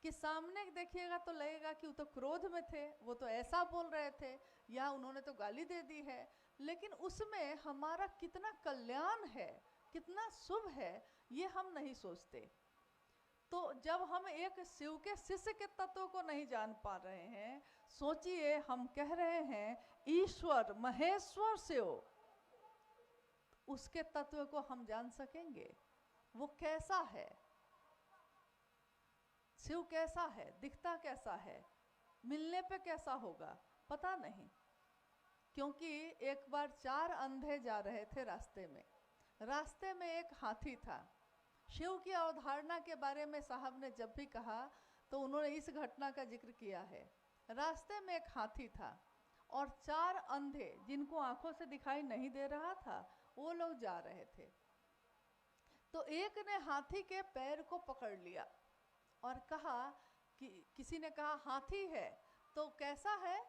[SPEAKER 1] कि सामने देखिएगा तो लगेगा कि वो तो क्रोध में थे, वो तो ऐसा बोल रहे थे, या उन्होंने तो गाली दे दी है, लेकिन उसमें हमारा कितना कल्याण है, कितना शुभ है, ये हम नहीं सोचते। तो जब हम एक शिव के शिष्य के तत्व को नहीं जान पा रहे हैं, सोचिए हम कह रहे हैं ईश्वर महेश्वर शिव, उसके तत्व को हम जान सकेंगे? वो कैसा है, शिव कैसा है, दिखता कैसा है, मिलने पे कैसा होगा, पता नहीं। क्योंकि एक बार 4 अंधे जा रहे थे रास्ते में एक हाथी था। शिव की अवधारणा के बारे में साहब ने जब भी कहा तो उन्होंने इस घटना का जिक्र किया है। रास्ते में एक हाथी था और 4 अंधे जिनको आंखों से दिखाई नहीं दे रहा था, वो लोग जा रहे थे। तो एक ने हाथी के पैर को पकड़ लिया और कहा कि किसी ने कहा हाथी है तो कैसा है,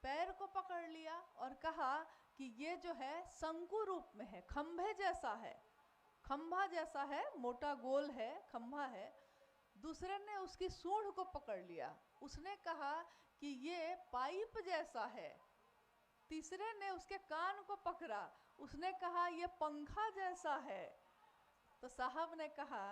[SPEAKER 1] पैर को पकड़ लिया और कहा कि ये जो है शंकु रूप में है, खंभे जैसा है, खंभा जैसा है, मोटा गोल है, खंभा है। दूसरे ने उसकी सूंड को पकड़ लिया, उसने कहा कि ये पाइप जैसा है। तीसरे ने उसके कान को पकड़ा, उसने कहा ये पंखा जैसा है। तो साहब ने कहा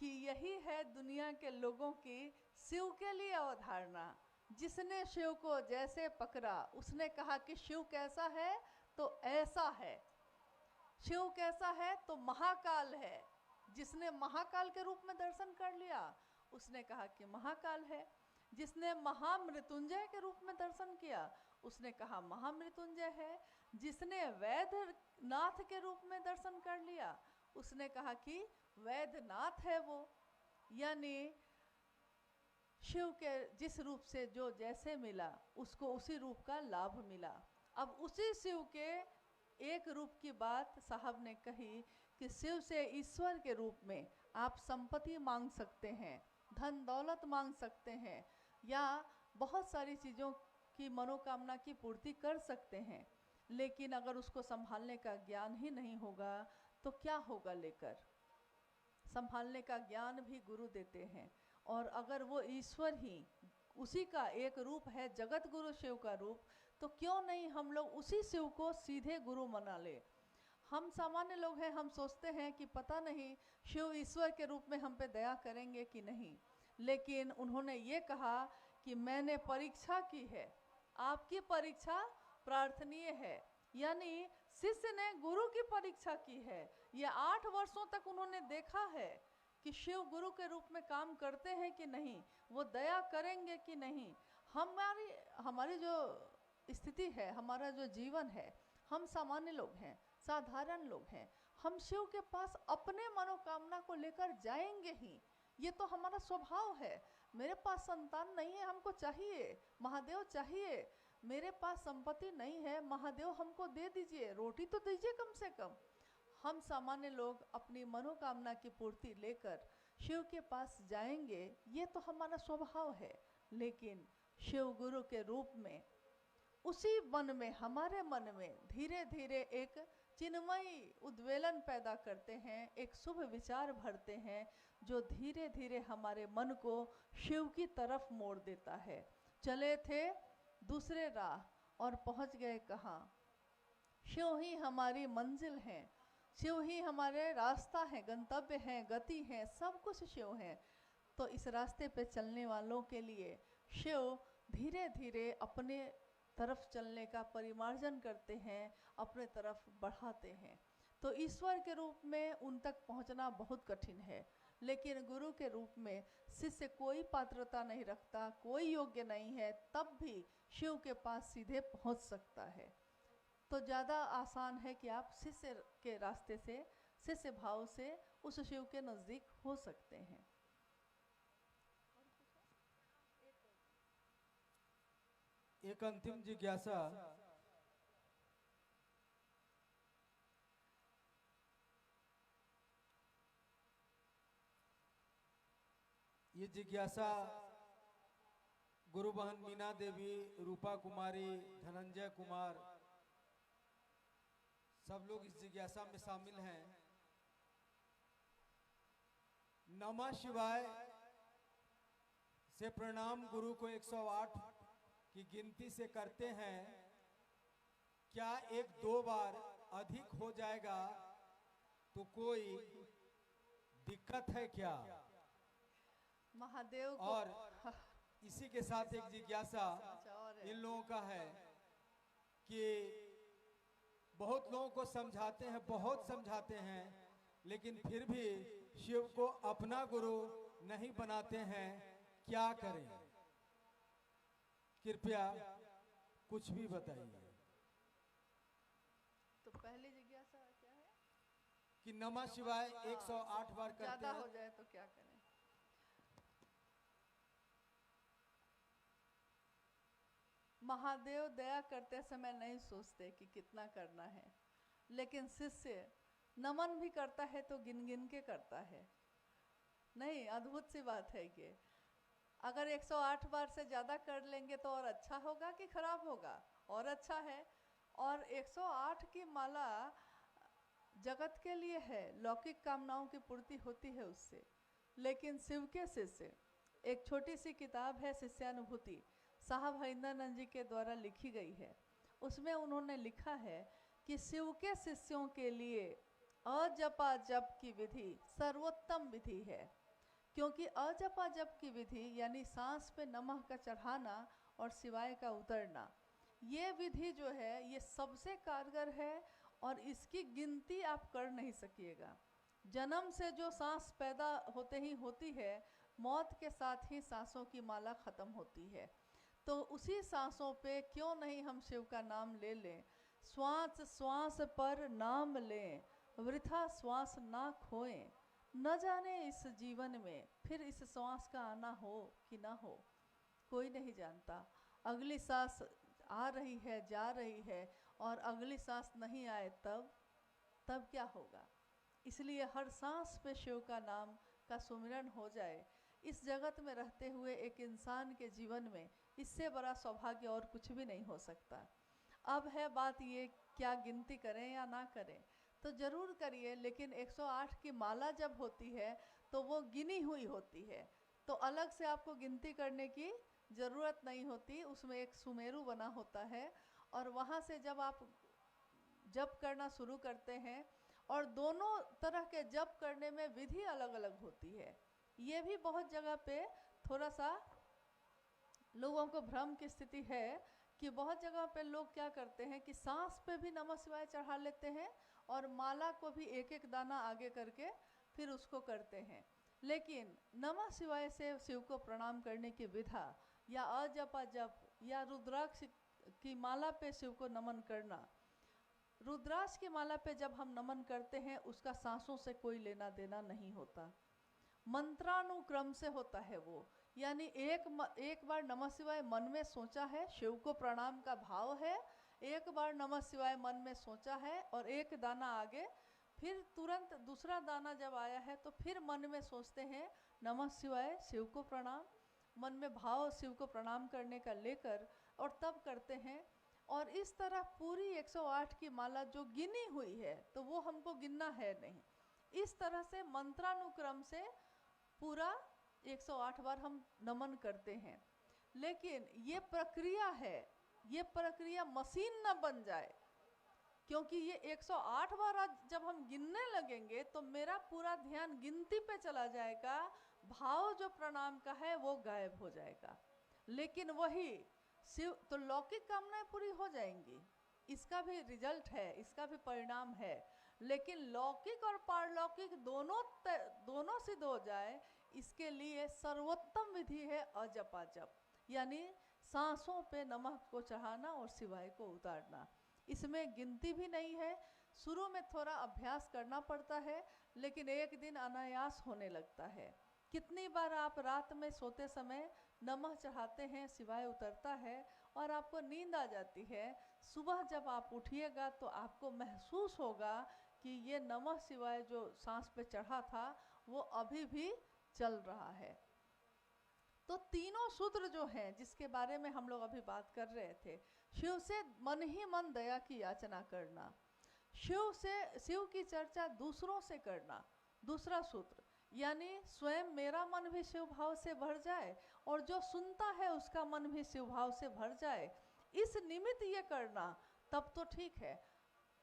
[SPEAKER 1] कि यही है दुनिया के लोगों की शिव के लिए अवधारणा। जिसने शिव को जैसे पकड़ा, उसने कहा कि शिव कैसा है तो ऐसा है, शिव कैसा है तो महाकाल है। जिसने महाकाल के रूप में दर्शन कर लिया, उसने कहा कि महाकाल है। जिसने महामृत्युंजय के रूप में दर्शन किया, उसने कहा महामृत्युंजय है। जिसने वैद्यनाथ के रूप में दर्शन कर लिया, उसने कहा कि वैद्यनाथ है वो। यानी शिव के जिस रूप से जो जैसे मिला, उसको उसी रूप का लाभ मिला। अब उसी शिव के एक रूप की बात साहब ने कही कि शिव से ईश्वर के रूप में आप संपत्ति मांग सकते हैं, धन दौलत मांग सकते हैं, या बहुत सारी चीज़ों की मनोकामना की पूर्ति कर सकते हैं। लेकिन अगर उसको संभालने का ज्ञान ही नहीं होगा तो क्या होगा लेकर? संभालने का ज्ञान भी गुरु देते हैं। और अगर वो ईश्वर ही उसी का एक रूप है, जगत गुरु शिव का रूप, तो क्यों नहीं हम लोग उसी शिव को सीधे गुरु मना ले। हम सामान्य लोग हैं, हम सोचते हैं कि पता नहीं शिव ईश्वर के रूप में हम पे दया करेंगे कि नहीं। लेकिन उन्होंने ये कहा कि मैंने परीक्षा की है, आपकी परीक्षा प्रार्थनीय है। यानी शिष्य ने गुरु की परीक्षा की है। ये 8 वर्षों तक उन्होंने देखा है कि शिव गुरु के रूप में काम करते हैं कि नहीं, वो दया करेंगे कि नहीं। हमारी जो स्थिति है, हमारा जो जीवन है, हम सामान्य लोग हैं, साधारण लोग हैं। हम शिव के पास अपने मनोकामना को लेकर जाएंगे ही, ये तो हमारा स्वभाव है। मेरे पास संतान नहीं है, हमको चाहिए, महादेव चाहिए। मेरे पास संपत्ति नहीं है, महादेव हमको दे दीजिए, रोटी तो दीजिए कम से कम। हम सामान्य लोग अपनी मनोकामना की पूर्ति लेकर शिव के पास जाएंगे, ये तो हमारा स्वभाव है, लेकिन शिव गुरु के रूप में उसी मन में, हमारे मन में धीरे धीरे एक चिन्मयी उद्वेलन पैदा करते हैं, एक शुभ विचार भरते हैं, जो धीरे धीरे हमारे मन को शिव की तरफ मोड़ देता है। चले थे दूसरे राह और पहुंच गए कहाँ? शिव ही हमारी मंजिल है, शिव ही हमारे रास्ता है, गंतव्य है, गति है, सब कुछ शिव है। तो इस रास्ते पे चलने वालों के लिए शिव धीरे धीरे अपने तरफ चलने का परिमार्जन करते हैं, अपने तरफ बढ़ाते हैं। तो ईश्वर के रूप में उन तक पहुंचना बहुत कठिन है, लेकिन गुरु के रूप में शिष्य कोई पात्रता नहीं रखता, कोई योग्य नहीं है, तब भी शिव के पास सीधे पहुंच सकता है। तो ज़्यादा आसान है कि आप शिष्य के रास्ते से, शिष्य भाव से उस शिव के नज़दीक हो सकते हैं।
[SPEAKER 2] एक अंतिम जिज्ञासा, ये जिज्ञासा गुरु बहन मीना देवी, रूपा कुमारी, धनंजय कुमार, सब लोग इस जिज्ञासा में शामिल हैं। नमः शिवाय से प्रणाम गुरु को 108 की गिनती से करते हैं, क्या एक दो बार अधिक हो जाएगा तो कोई दिक्कत है क्या?
[SPEAKER 1] महादेव को
[SPEAKER 2] और इसी के साथ एक जिज्ञासा इन लोगों का है कि बहुत लोगों को समझाते हैं, बहुत समझाते हैं, लेकिन फिर भी शिव को अपना गुरु नहीं बनाते हैं, क्या करें? कृपया कुछ भी बताइए।
[SPEAKER 1] तो पहली जिज्ञासा क्या है
[SPEAKER 2] कि नमः शिवाय 108 बार करते
[SPEAKER 1] ज्यादा
[SPEAKER 2] हैं,
[SPEAKER 1] हो जाए तो क्या करें? महादेव दया करते समय नहीं सोचते कि कितना करना है, लेकिन शिष्य नमन भी करता है तो गिन गिन के करता है। नहीं, अद्भुत सी बात है कि अगर 108 बार से ज़्यादा कर लेंगे तो और अच्छा होगा कि खराब होगा? और अच्छा है। और 108 की माला जगत के लिए है, लौकिक कामनाओं की पूर्ति होती है उससे, लेकिन शिव के शिष्य, एक छोटी सी किताब है शिष्यानुभूति, साहब हरिंदरानंद जी के द्वारा लिखी गई है। उसमें उन्होंने लिखा है कि शिव के शिष्यों के लिए अजपा जप की विधि सर्वोत्तम विधि है, क्योंकि अजपा जप की विधि यानी सांस पे नमः का चढ़ाना और शिवाय का उतरना, ये विधि जो है ये सबसे कारगर है और इसकी गिनती आप कर नहीं सकिएगा। जन्म से जो सांस पैदा होते ही होती है, मौत के साथ ही सांसों की माला ख़त्म होती है। तो उसी सांसों पे क्यों नहीं हम शिव का नाम ले लें? श्वास श्वास पर नाम लें, वृथा श्वास ना खोएं, न जाने इस जीवन में फिर इस श्वास का आना हो कि ना हो, कोई नहीं जानता। अगली सांस आ रही है, जा रही है, और अगली सांस नहीं आए तब क्या होगा? इसलिए हर सांस पे शिव का नाम का सुमिरन हो जाए। इस जगत में रहते हुए एक इंसान के जीवन में इससे बड़ा सौभाग्य और कुछ भी नहीं हो सकता। अब है बात ये, क्या गिनती करें या ना करें? तो ज़रूर करिए, लेकिन 108 की माला जब होती है तो वो गिनी हुई होती है, तो अलग से आपको गिनती करने की ज़रूरत नहीं होती। उसमें एक सुमेरु बना होता है, और वहाँ से जब आप जप करना शुरू करते हैं, और दोनों तरह के जप करने में विधि अलग अलग होती है। ये भी बहुत जगह पे थोड़ा सा लोगों को भ्रम की स्थिति है कि बहुत जगह पे लोग क्या करते हैं कि सांस पे भी नमः शिवाय चढ़ा लेते हैं और माला को भी एक एक दाना आगे करके फिर उसको करते हैं। लेकिन नमः शिवाय से शिव को प्रणाम करने की विधा, या अजपा जप, या रुद्राक्ष की माला पे शिव को नमन करना, रुद्राक्ष की माला पे जब हम नमन करते हैं उसका सांसों से कोई लेना देना नहीं होता, मंत्रानुक्रम से होता है वो। यानी एक बार नमः शिवाय मन में सोचा है, शिव को प्रणाम का भाव है, एक बार नमः शिवाय मन में सोचा है और एक दाना आगे फिर तुरंत दूसरा दाना जब आया है तो फिर मन में सोचते हैं नमः शिवाय, शिव को प्रणाम, मन में भाव शिव को प्रणाम करने का लेकर और तब करते हैं। और इस तरह पूरी 108 की माला जो गिनी हुई है तो वो हमको गिनना है नहीं, इस तरह से मंत्रानुक्रम से पूरा 108 बार हम नमन करते हैं। लेकिन ये प्रक्रिया है, ये प्रक्रिया मशीन न बन जाए, क्योंकि ये 108 बार जब हम गिनने लगेंगे तो मेरा पूरा ध्यान गिनती पे चला जाएगा, भाव जो प्रणाम का है वो गायब हो जाएगा। लेकिन वही शिव तो लौकिक कामनाएं पूरी हो जाएंगी, इसका भी रिजल्ट है, इसका भी परिणाम है। लेकिन लौकिक और पारलौकिक दोनों सिद्ध हो जाए, इसके लिए सर्वोत्तम विधि है अजपा जप, यानी सांसों पे नमः को चढ़ाना और शिवाय को उतारना। इसमें गिनती भी नहीं है, शुरू में थोड़ा अभ्यास करना पड़ता है, लेकिन एक दिन अनायास होने लगता है। कितनी बार आप रात में सोते समय नमः चढ़ाते हैं, शिवाय उतरता है और आपको नींद आ जाती है, सुबह जब आप उठिएगा तो आपको महसूस होगा कि ये नमः शिवाय जो सांस पे चढ़ा था वो अभी भी चल रहा है। तो तीनों सूत्र जो हैं जिसके बारे में हम लोग अभी बात कर रहे थे, शिव से मन ही मन दया की याचना करना, शिव की चर्चा दूसरों से करना, दूसरा सूत्र, यानी स्वयं मेरा मन भी शिव भाव से भर जाए और जो सुनता है उसका मन भी शिव भाव से भर जाए, इस निमित्त ये करना, तब तो ठीक है।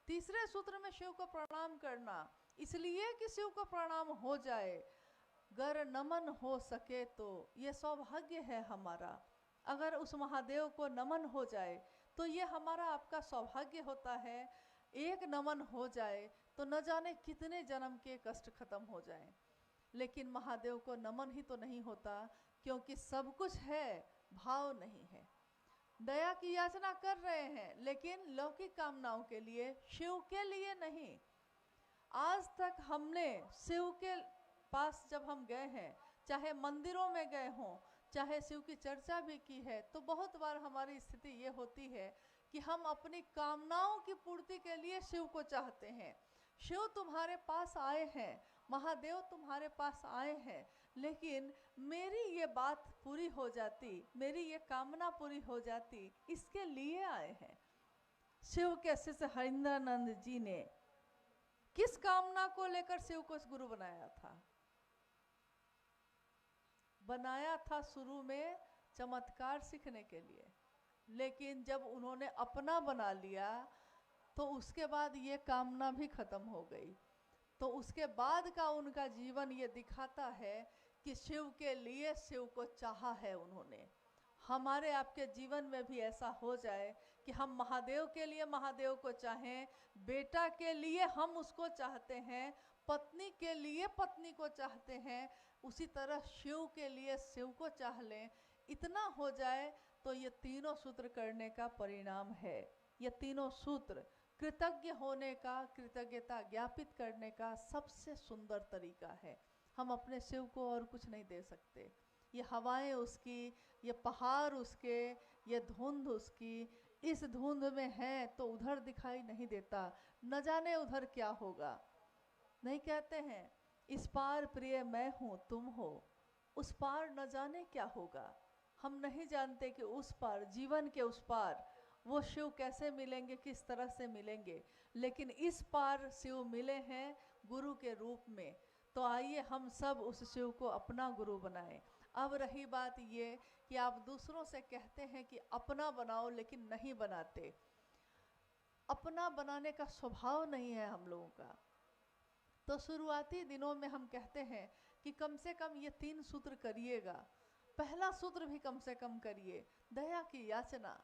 [SPEAKER 1] तीसरे सूत्र में शिव को प्रणाम करना, इसलिए कि शिव को प्रणाम हो जाए, गर नमन हो सके तो ये सौभाग्य है हमारा। अगर उस महादेव को नमन हो जाए तो ये हमारा आपका सौभाग्य होता है। एक नमन हो जाए तो न जाने कितने जन्म के कष्ट खत्म हो जाएं। लेकिन महादेव को नमन ही तो नहीं होता, क्योंकि सब कुछ है, भाव नहीं है। दया की याचना कर रहे हैं लेकिन लौकिक कामनाओं के लिए, शिव के लिए नहीं। आज तक हमने शिव के पास जब हम गए हैं, चाहे मंदिरों में गए हों, चाहे शिव की चर्चा भी की है, तो बहुत बार हमारी स्थिति ये होती है कि हम अपनी कामनाओं की पूर्ति के लिए शिव को चाहते हैं। शिव तुम्हारे पास आए हैं, महादेव तुम्हारे पास आए हैं, लेकिन मेरी ये बात पूरी हो जाती, मेरी ये कामना पूरी हो जाती, इसके लिए आए हैं। शिव के शिष्य हरिंद्रानंद जी ने किस कामना को लेकर शिव को गुरु बनाया था? बनाया था शुरू में चमत्कार सीखने के लिए, लेकिन जब उन्होंने अपना बना लिया तो उसके बाद ये कामना भी खत्म हो गई। तो उसके बाद का उनका जीवन ये दिखाता है कि शिव के लिए शिव को चाहा है उन्होंने। हमारे आपके जीवन में भी ऐसा हो जाए कि हम महादेव के लिए महादेव को चाहें, बेटा के लिए हम उसको चाहते हैं, पत्नी के लिए पत्नी को चाहते हैं, उसी तरह शिव के लिए शिव को चाह लें। इतना हो जाए तो ये तीनों सूत्र करने का परिणाम है। ये तीनों सूत्र कृतज्ञ होने का, कृतज्ञता ज्ञापित करने का सबसे सुंदर तरीका है। हम अपने शिव को और कुछ नहीं दे सकते। ये हवाएं उसकी, ये पहाड़ उसके, ये धुंध उसकी, इस धुंध में है तो उधर दिखाई नहीं देता, न जाने उधर क्या होगा। नहीं कहते हैं इस पार प्रिय मैं हूँ तुम हो, उस पार न जाने क्या होगा। हम नहीं जानते कि उस पार, जीवन के उस पार वो शिव कैसे मिलेंगे, किस तरह से मिलेंगे, लेकिन इस पार शिव मिले हैं गुरु के रूप में। तो आइए हम सब उस शिव को अपना गुरु बनाएं। अब रही बात ये कि आप दूसरों से कहते हैं कि अपना बनाओ, लेकिन नहीं बनाते। अपना बनाने का स्वभाव नहीं है हम लोगों का। तो शुरुआती दिनों में हम कहते हैं कि कम से कम ये 3 सूत्र करिएगा। पहला सूत्र भी कम से कम करिए, दया की याचना।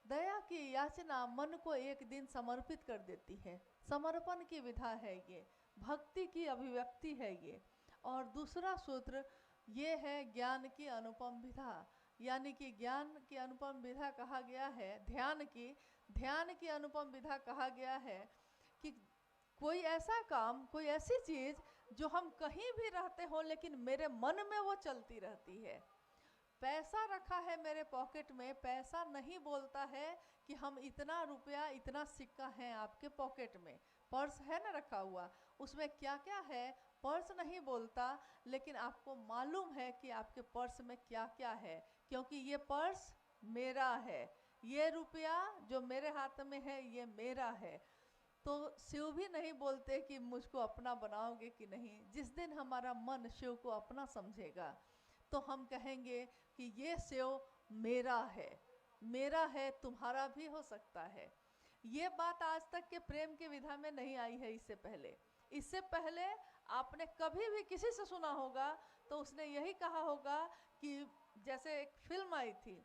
[SPEAKER 1] दया की याचना मन को एक दिन समर्पित कर देती है। समर्पण की विधा है ये, भक्ति की अभिव्यक्ति है ये। और दूसरा सूत्र ये है ज्ञान की अनुपम विधा, यानी कि ज्ञान की अनुपम विधा कहा गया है, ध्यान की अनुपम विधा कहा गया है कि कोई ऐसा काम, कोई ऐसी चीज़ जो हम कहीं भी रहते हो लेकिन मेरे मन में वो चलती रहती है। पैसा रखा है मेरे पॉकेट में, पैसा नहीं बोलता है कि हम इतना रुपया इतना सिक्का है आपके पॉकेट में। पर्स है ना रखा हुआ, उसमें क्या क्या है पर्स नहीं बोलता, लेकिन आपको मालूम है कि आपके पर्स में क्या क्या है, क्योंकि ये पर्स मेरा है, ये रुपया जो मेरे हाथ में है ये मेरा है। तो शिव भी नहीं बोलते कि मुझको अपना बनाओगे कि नहीं। जिस दिन हमारा मन शिव को अपना समझेगा तो हम कहेंगे कि ये शिव मेरा है, मेरा है, तुम्हारा भी हो सकता है। ये बात आज तक के प्रेम की विधा में नहीं आई है। इससे पहले आपने कभी भी किसी से सुना होगा तो उसने यही कहा होगा कि जैसे एक फिल्म आई थी,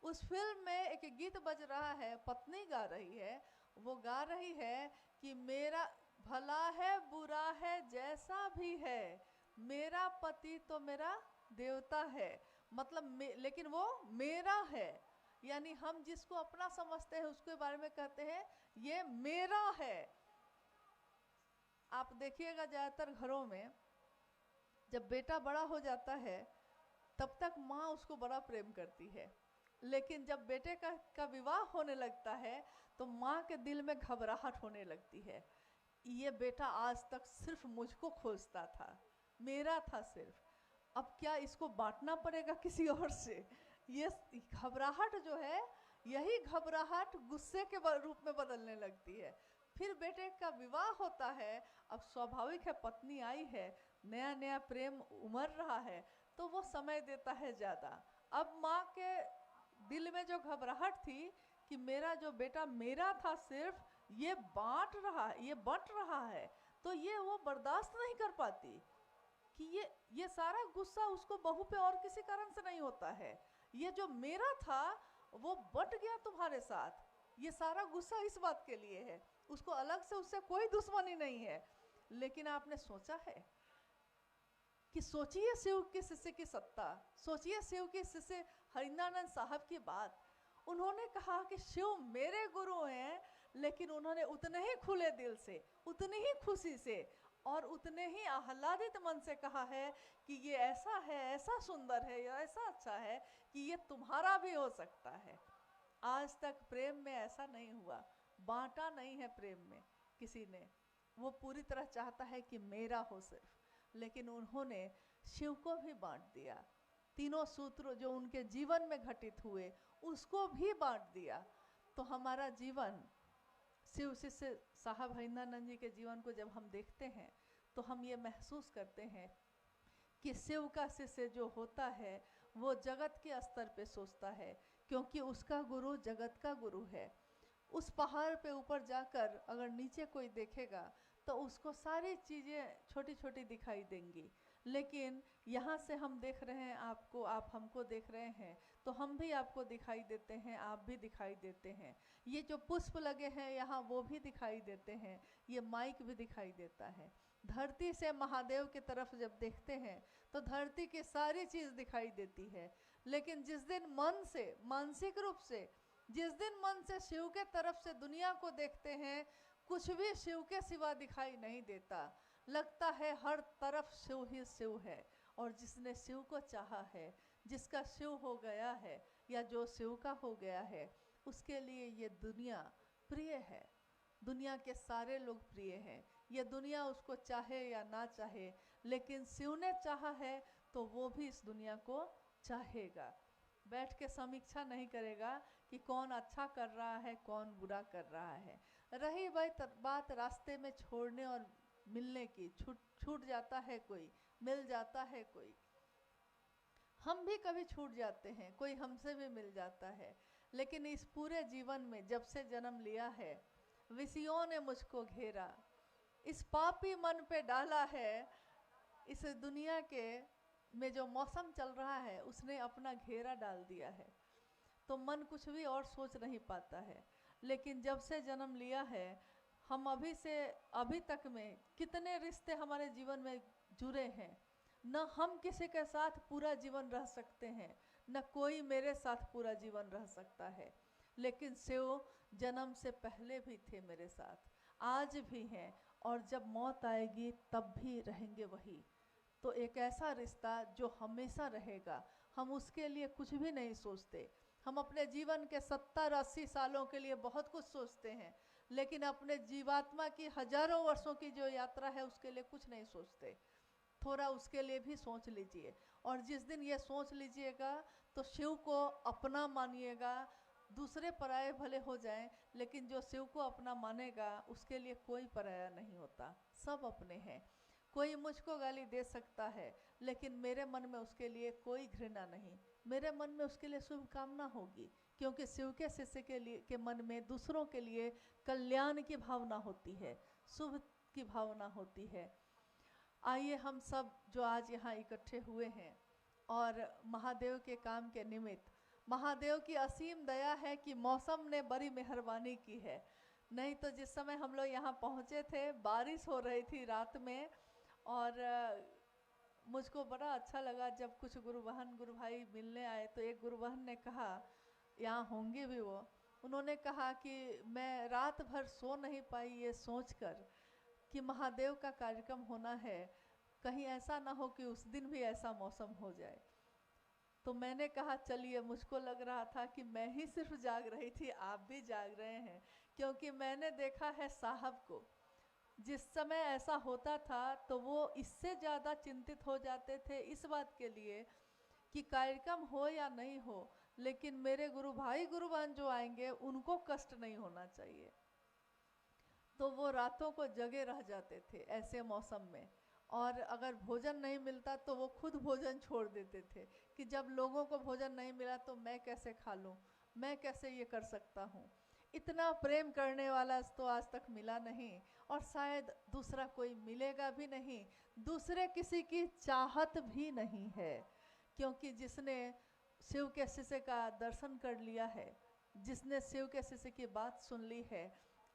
[SPEAKER 1] उस फिल्म में एक गीत बज रहा है, पत्नी गा रही है, वो गा रही है कि मेरा भला है बुरा है जैसा भी है, मेरा पति तो मेरा देवता है। मतलब लेकिन वो मेरा है, यानी हम जिसको अपना समझते हैं उसके बारे में कहते हैं ये मेरा है। आप देखिएगा ज़्यादातर घरों में जब बेटा बड़ा हो जाता है तब तक माँ उसको बड़ा प्रेम करती है, लेकिन जब बेटे का विवाह होने लगता है तो माँ के दिल में घबराहट होने लगती है। ये बेटा आज तक सिर्फ मुझको खोजता था, मेरा था सिर्फ, अब क्या इसको बांटना पड़ेगा किसी और से। ये घबराहट जो है, यही घबराहट गुस्से के रूप में बदलने लगती है। फिर बेटे का विवाह होता है, अब स्वाभाविक है पत्नी आई है, नया नया प्रेम उमड़ रहा है तो वो समय देता है ज़्यादा। अब माँ के दिल में जो घबराहट थी कि मेरा जो बेटा मेरा था सिर्फ, ये बंट रहा है, तो ये वो बर्दाश्त नहीं कर पाती कि ये सारा गुस्सा उसको बहू पे और किसी कारण से नहीं होता है, ये जो मेरा था वो बट गया तुम्हारे साथ, ये सारा गुस्सा इस बात के लिए है। उसको अलग से उससे कोई दुश्मनी नहीं है। लेकिन आपने सोचा है कि सोचिए शिव के शिष्य की सत्ता, सोचिए शिव के शिष्य हरिंद्रानंद साहब की बात। उन्होंने कहा कि शिव मेरे गुरु हैं, लेकिन उन्होंने उतने ही खुले दिल से, उतनी ही खुशी से और उतने ही आह्लादित मन से कहा है कि ये ऐसा है, ऐसा सुंदर है, या ऐसा अच्छा है कि ये तुम्हारा भी हो सकता है। आज तक प्रेम में ऐसा नहीं हुआ, बांटा नहीं है प्रेम में किसी ने, वो पूरी तरह चाहता है कि मेरा हो सिर्फ। लेकिन उन्होंने शिव को भी बांट दिया, तीनों सूत्र जो उनके जीवन में घटित हुए उसको भी बांट दिया। तो हमारा जीवन, शिव शिष्य साहब हरिंद्रानंद जी के जीवन को जब हम देखते हैं तो हम ये महसूस करते हैं कि शिव का शिष्य जो होता है वो जगत के स्तर पे सोचता है, क्योंकि उसका गुरु जगत का गुरु है। उस पहाड़ पे ऊपर जाकर अगर नीचे कोई देखेगा तो उसको सारी चीज़ें छोटी छोटी दिखाई देंगी, लेकिन यहाँ से हम देख रहे हैं आपको, आप हमको देख रहे हैं, तो हम भी आपको दिखाई देते हैं, आप भी दिखाई देते हैं। ये जो पुष्प लगे हैं यहाँ वो भी दिखाई देते हैं, ये माइक भी दिखाई देता है। धरती से महादेव की तरफ जब देखते हैं तो धरती की सारी चीज़ दिखाई देती है, लेकिन जिस दिन मन से, मानसिक रूप से, जिस दिन मन से शिव के तरफ से दुनिया को देखते हैं, कुछ भी शिव के सिवा दिखाई नहीं देता। लगता है हर तरफ शिव ही शिव है, और जिसने शिव को चाहा है, जिसका शिव हो गया है या जो शिव का हो गया है, उसके लिए ये दुनिया प्रिय है, दुनिया के सारे लोग प्रिय हैं। ये दुनिया उसको चाहे या ना चाहे, लेकिन शिव ने चाहा है तो वो भी इस दुनिया को चाहेगा। बैठ के समीक्षा नहीं करेगा कि कौन अच्छा कर रहा है, कौन बुरा कर रहा है। रही बात रास्ते में छोड़ने और मिलने की, छूट जाता है कोई, मिल जाता है कोई, हम भी कभी छूट जाते हैं, कोई हमसे भी मिल जाता है। लेकिन इस पूरे जीवन में जब से जन्म लिया है, विषयों ने मुझको घेरा, इस पापी मन पे डाला है, इस दुनिया के में जो मौसम चल रहा है उसने अपना घेरा डाल दिया है, तो मन कुछ भी और सोच नहीं पाता है। लेकिन जब से जन्म लिया है, हम अभी से अभी तक में कितने रिश्ते हमारे जीवन में जुड़े हैं। न हम किसी के साथ पूरा जीवन रह सकते हैं, न कोई मेरे साथ पूरा जीवन रह सकता है, लेकिन शिव जन्म से पहले भी थे मेरे साथ, आज भी हैं, और जब मौत आएगी तब भी रहेंगे वही। तो एक ऐसा रिश्ता जो हमेशा रहेगा, हम उसके लिए कुछ भी नहीं सोचते। हम अपने जीवन के 70-80 सालों के लिए बहुत कुछ सोचते हैं, लेकिन अपने जीवात्मा की हजारों वर्षों की जो यात्रा है उसके लिए कुछ नहीं सोचते। थोड़ा उसके लिए भी सोच लीजिए, और जिस दिन ये सोच लीजिएगा तो शिव को अपना मानिएगा। दूसरे पराये भले हो जाएं, लेकिन जो शिव को अपना मानेगा उसके लिए कोई पराया नहीं होता, सब अपने हैं। कोई मुझको गाली दे सकता है, लेकिन मेरे मन में उसके लिए कोई घृणा नहीं, मेरे मन में उसके लिए शुभकामना होगी, क्योंकि शिव के शिष्य के मन में दूसरों के लिए कल्याण की भावना होती है, शुभ की भावना होती है। आइए हम सब जो आज यहाँ इकट्ठे हुए हैं और महादेव के काम के निमित्त, महादेव की असीम दया है कि मौसम ने बड़ी मेहरबानी की है। नहीं तो जिस समय हम लोग यहाँ पहुँचे थे बारिश हो रही थी रात में, और मुझको बड़ा अच्छा लगा जब कुछ गुरु भाई मिलने आए तो एक गुरु बहन ने कहा, यहाँ होंगे भी वो, उन्होंने कहा कि मैं रात भर सो नहीं पाई ये सोचकर कि महादेव का कार्यक्रम होना है, कहीं ऐसा ना हो कि उस दिन भी ऐसा मौसम हो जाए। तो मैंने कहा चलिए, मुझको लग रहा था कि मैं ही सिर्फ जाग रही थी, आप भी जाग रहे हैं, क्योंकि मैंने देखा है साहब को, जिस समय ऐसा होता था तो वो इससे ज़्यादा चिंतित हो जाते थे इस बात के लिए कि कार्यक्रम हो या नहीं हो, लेकिन मेरे गुरु भाई गुरु बहन जो आएंगे उनको कष्ट नहीं होना चाहिए। तो वो रातों को जगे रह जाते थे ऐसे मौसम में, और अगर भोजन नहीं मिलता तो वो खुद भोजन छोड़ देते थे कि जब लोगों को भोजन नहीं मिला तो मैं कैसे खा लूँ, मैं कैसे ये कर सकता हूँ। इतना प्रेम करने वाला तो आज तक मिला नहीं, और शायद दूसरा कोई मिलेगा भी नहीं, दूसरे किसी की चाहत भी नहीं है, क्योंकि जिसने शिव के शिष्य का दर्शन कर लिया है, जिसने शिव के शिष्य की बात सुन ली है,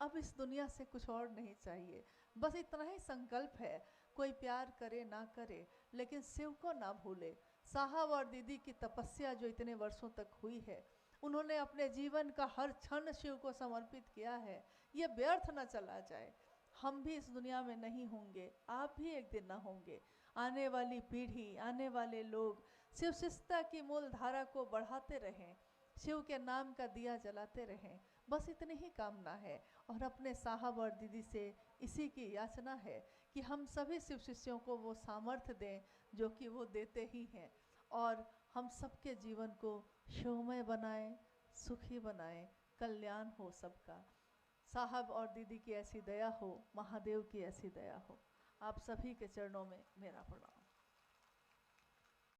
[SPEAKER 1] अब इस दुनिया से कुछ और नहीं चाहिए। बस इतना ही संकल्प है, कोई प्यार करे ना करे, लेकिन शिव को ना भूले। साहब और दीदी की तपस्या जो इतने वर्षों तक हुई है, उन्होंने अपने जीवन का हर क्षण शिव को समर्पित किया है, ये व्यर्थ न चला जाए। हम भी इस दुनिया में नहीं होंगे, आप भी एक दिन ना होंगे। आने वाली पीढ़ी, आने वाले लोग शिव शिष्टता की मूल धारा को बढ़ाते रहें, शिव के नाम का दिया जलाते रहें, बस इतनी ही कामना है। और अपने साहब और दीदी से इसी की याचना है कि हम सभी शिव शिष्यों को वो सामर्थ्य दें जो कि वो देते ही हैं, और हम सबके जीवन को शिवमय बनाएं, सुखी बनाएं, कल्याण हो सबका। साहब और दीदी की ऐसी दया हो, महादेव की ऐसी दया हो। आप सभी के चरणों में मेरा प्रणाम।